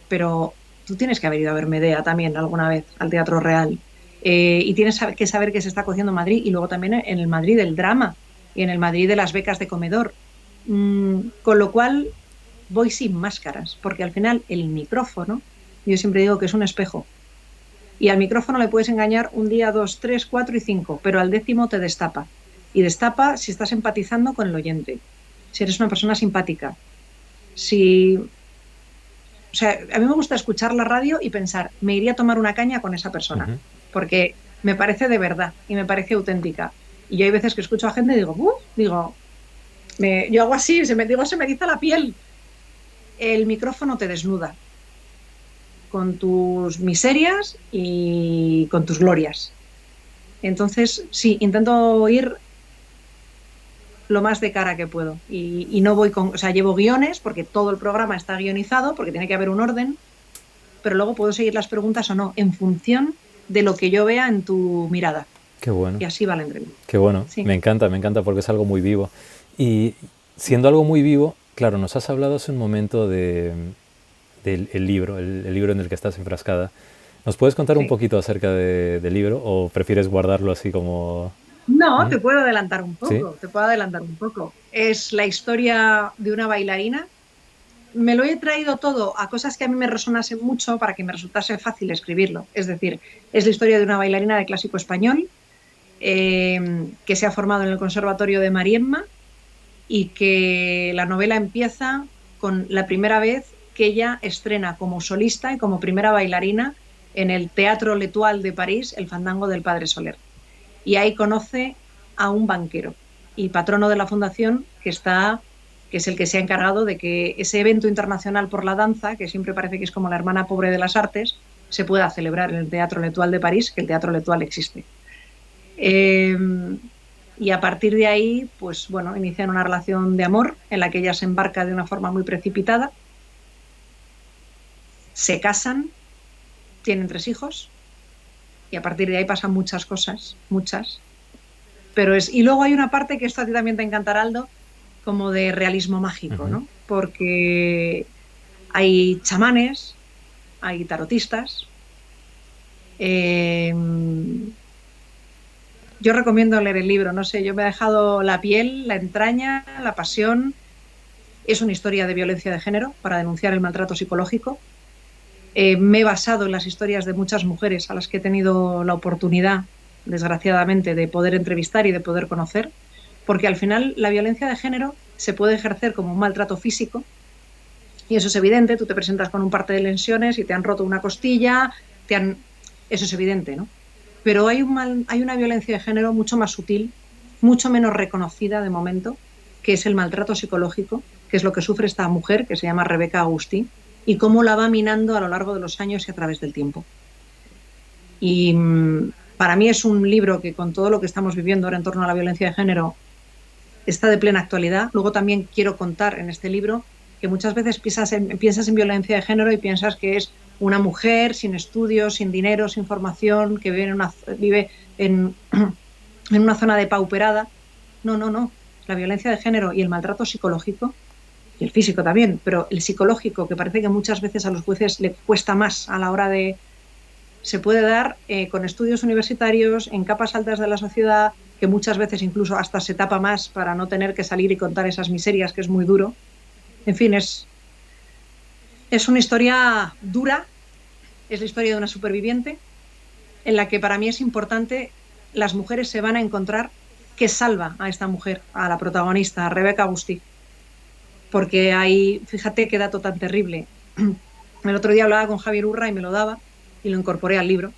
pero tú tienes que haber ido a ver Medea también alguna vez al Teatro Real. Y tienes que saber que se está cociendo en Madrid y luego también en el Madrid del drama y en el Madrid de las becas de comedor. Con lo cual voy sin máscaras, porque al final el micrófono, yo siempre digo que es un espejo, y al micrófono le puedes engañar un día, 2, 3, 4 y 5, pero al 10º te destapa. Y destapa si estás empatizando con el oyente, si eres una persona simpática, o sea, a mí me gusta escuchar la radio y pensar, me iría a tomar una caña con esa persona, porque me parece de verdad y me parece auténtica. Y yo hay veces que escucho a gente y digo, yo hago así, se me eriza la piel. El micrófono te desnuda con tus miserias y con tus glorias. Entonces, sí, intento ir lo más de cara que puedo. Y no voy con, o sea, llevo guiones porque todo el programa está guionizado, porque tiene que haber un orden, pero luego puedo seguir las preguntas o no, en función de lo que yo vea en tu mirada. Qué bueno. Y así va la entrevista. Qué bueno, Sí. me encanta porque es algo muy vivo. Y siendo algo muy vivo, claro, nos has hablado hace un momento del libro, el libro en el que estás enfrascada. ¿Nos puedes contar un Sí. poquito acerca del libro o prefieres guardarlo así como...? No, ¿Mm? te puedo adelantar un ¿Sí? poco, te puedo adelantar un poco. Es la historia de una bailarina. Me lo he traído todo a cosas que a mí me resonasen mucho para que me resultase fácil escribirlo. Es decir, es la historia de una bailarina de clásico español que se ha formado en el Conservatorio de Mariemma y que la novela empieza con la primera vez que ella estrena como solista y como primera bailarina en el Teatro L'Étoile de París, el Fandango del Padre Soler. Y ahí conoce a un banquero y patrono de la fundación que es el que se ha encargado de que ese evento internacional por la danza, que siempre parece que es como la hermana pobre de las artes, se pueda celebrar en el Teatro L'Étoile de París, que el Teatro L'Étoile existe. Eh, y a partir de ahí, pues bueno, inician una relación de amor en la que ella se embarca de una forma muy precipitada, se casan, tienen 3 hijos y a partir de ahí pasan muchas cosas, muchas. Y luego hay una parte que esto a ti también te encantará, Aldo, como de realismo mágico, Ujú. ¿no? Porque hay chamanes, hay tarotistas. Eh, yo recomiendo leer el libro, no sé, yo me he dejado la piel, la entraña, la pasión. Es una historia de violencia de género para denunciar el maltrato psicológico. Me he basado en las historias de muchas mujeres a las que he tenido la oportunidad, desgraciadamente, de poder entrevistar y de poder conocer, porque al final la violencia de género se puede ejercer como un maltrato físico y eso es evidente, tú te presentas con un parte de lesiones y te han roto una costilla, eso es evidente, ¿no? Pero hay una violencia de género mucho más sutil, mucho menos reconocida de momento, que es el maltrato psicológico, que es lo que sufre esta mujer, que se llama Rebeca Agustí, y cómo la va minando a lo largo de los años y a través del tiempo. Y para mí es un libro que con todo lo que estamos viviendo ahora en torno a la violencia de género está de plena actualidad. Luego también quiero contar en este libro que muchas veces piensas en violencia de género y piensas que es una mujer sin estudios, sin dinero, sin formación, que vive en una zona depauperada. No, no, no. La violencia de género y el maltrato psicológico, y el físico también, pero el psicológico, que parece que muchas veces a los jueces le cuesta más a la hora de... Se puede dar con estudios universitarios, en capas altas de la sociedad, que muchas veces incluso hasta se tapa más para no tener que salir y contar esas miserias, que es muy duro. En fin, es una historia dura, es la historia de una superviviente, en la que para mí es importante, las mujeres se van a encontrar que salva a esta mujer, a la protagonista, a Rebeca Agustí. Porque hay, fíjate qué dato tan terrible. El otro día hablaba con Javier Urra y me lo daba y lo incorporé al libro.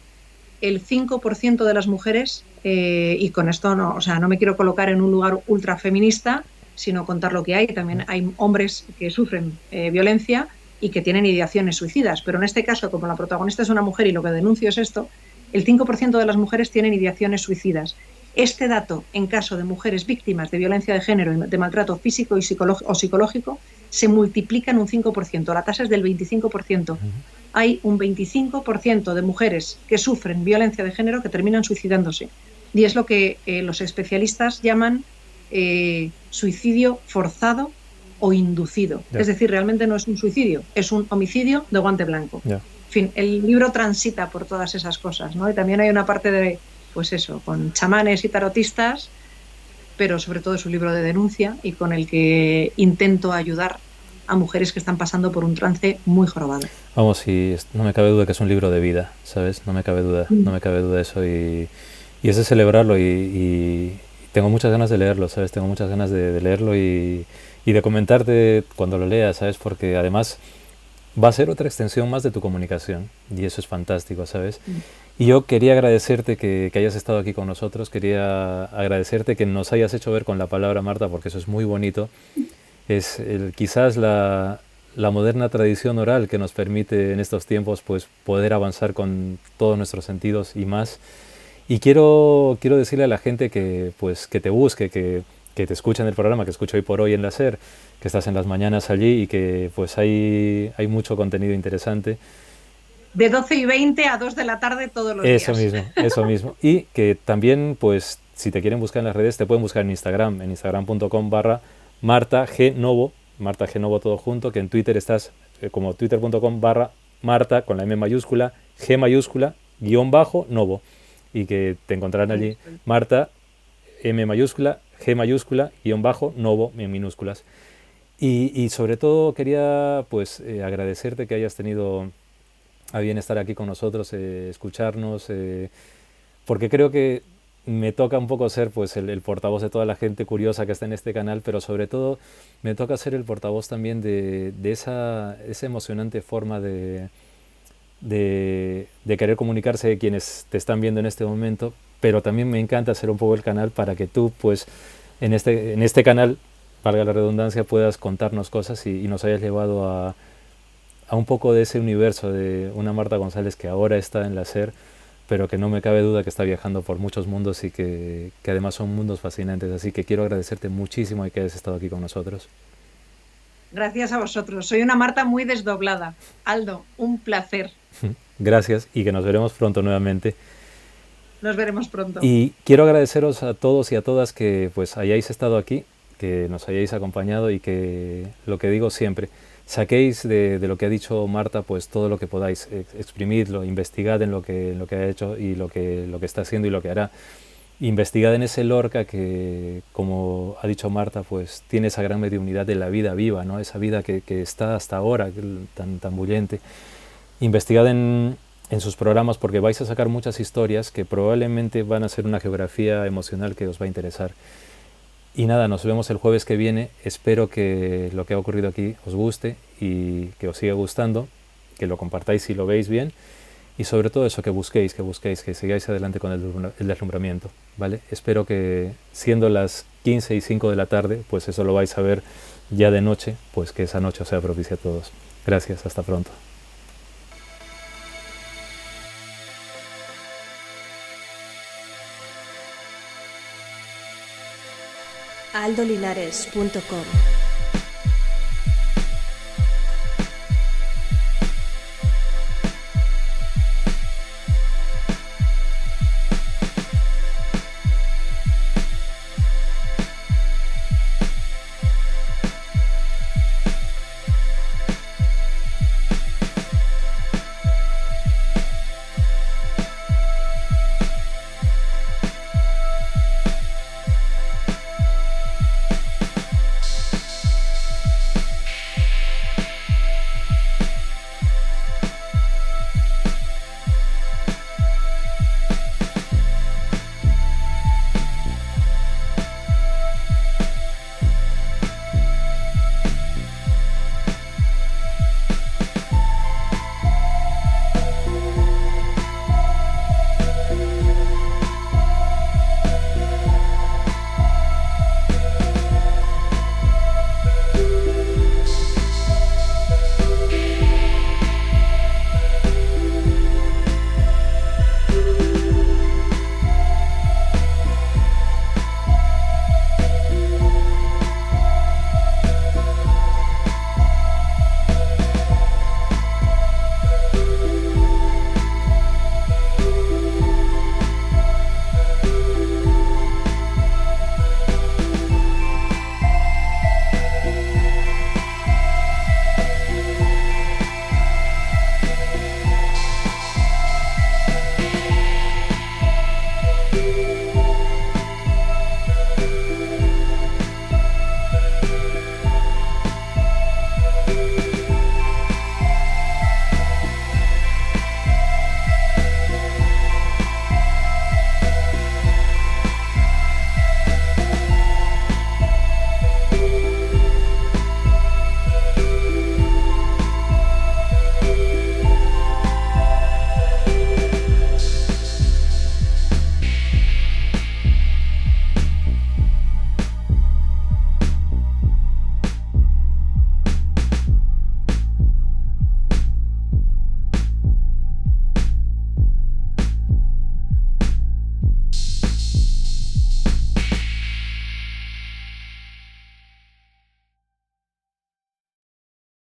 El 5% de las mujeres, y con esto no, o sea, no me quiero colocar en un lugar ultra feminista, sino contar lo que hay. También hay hombres que sufren violencia y que tienen ideaciones suicidas, pero en este caso, como la protagonista es una mujer y lo que denuncio es esto, el 5% de las mujeres tienen ideaciones suicidas. Este dato, en caso de mujeres víctimas de violencia de género y de maltrato físico y psicológico, se multiplica en un 5%. La tasa es del 25%. Hay un 25% de mujeres que sufren violencia de género que terminan suicidándose. Y es lo que los especialistas llaman suicidio forzado o inducido. Ya. Es decir, realmente no es un suicidio, es un homicidio de guante blanco. Ya. En fin, el libro transita por todas esas cosas, ¿no? Y también hay una parte de, pues eso, con chamanes y tarotistas, pero sobre todo es un libro de denuncia y con el que intento ayudar a mujeres que están pasando por un trance muy jorobado. Vamos, y no me cabe duda que es un libro de vida, ¿sabes? No me cabe duda de eso y es de celebrarlo y tengo muchas ganas de leerlo, ¿sabes? Tengo muchas ganas de leerlo y de comentarte cuando lo leas, ¿sabes? Porque además va a ser otra extensión más de tu comunicación y eso es fantástico, ¿sabes? Y yo quería agradecerte que hayas estado aquí con nosotros, quería agradecerte que nos hayas hecho ver con la palabra, Marta, porque eso es muy bonito. Es quizás la moderna tradición oral que nos permite en estos tiempos pues poder avanzar con todos nuestros sentidos y más. Y quiero decirle a la gente que pues que te busque, que que te escuchan el programa, que escucho hoy por hoy en la SER, que estás en las mañanas allí y que pues hay mucho contenido interesante. De 12:20 a 2 de la tarde todos los días. Eso mismo. Y que también, pues, si te quieren buscar en las redes, te pueden buscar en instagram.com/Marta G. Novo, Marta G. Novo todo junto, que en Twitter estás como twitter.com/Marta con la M mayúscula, G mayúscula, _ Novo. Y que te encontrarán allí Marta, M mayúscula, G mayúscula, _ Novo en minúsculas. Y sobre todo quería, pues, agradecerte que hayas tenido a bien estar aquí con nosotros, escucharnos, porque creo que me toca un poco ser pues el portavoz de toda la gente curiosa que está en este canal, pero sobre todo me toca ser el portavoz también de esa emocionante forma de querer comunicarse de quienes te están viendo en este momento, pero también me encanta hacer un poco el canal para que tú pues en este canal, valga la redundancia, puedas contarnos cosas y nos hayas llevado a un poco de ese universo de una Marta González que ahora está en la SER, pero que no me cabe duda que está viajando por muchos mundos y que además son mundos fascinantes. Así que quiero agradecerte muchísimo y que hayas estado aquí con nosotros. Gracias a vosotros. Soy una Marta muy desdoblada. Aldo, un placer. Gracias y que nos veremos pronto nuevamente. Nos veremos pronto. Y quiero agradeceros a todos y a todas que pues hayáis estado aquí, que nos hayáis acompañado y que, lo que digo siempre, saquéis de lo que ha dicho Marta pues todo lo que podáis, exprimidlo, investigad en lo que ha hecho y lo que está haciendo y lo que hará. Investigad en ese Lorca que, como ha dicho Marta, pues tiene esa gran mediunidad de la vida viva, ¿no? Esa vida que está hasta ahora tan bullente. Investigad en sus programas porque vais a sacar muchas historias que probablemente van a ser una geografía emocional que os va a interesar. Y nada, nos vemos el jueves que viene. Espero que lo que ha ocurrido aquí os guste y que os siga gustando, que lo compartáis si lo veis bien y sobre todo eso, que busquéis, que sigáis adelante con el deslumbramiento, ¿vale? Espero que siendo las 15:05 de la tarde, pues eso lo vais a ver ya de noche, pues que esa noche os sea propicia a todos. Gracias, hasta pronto. aldolinares.com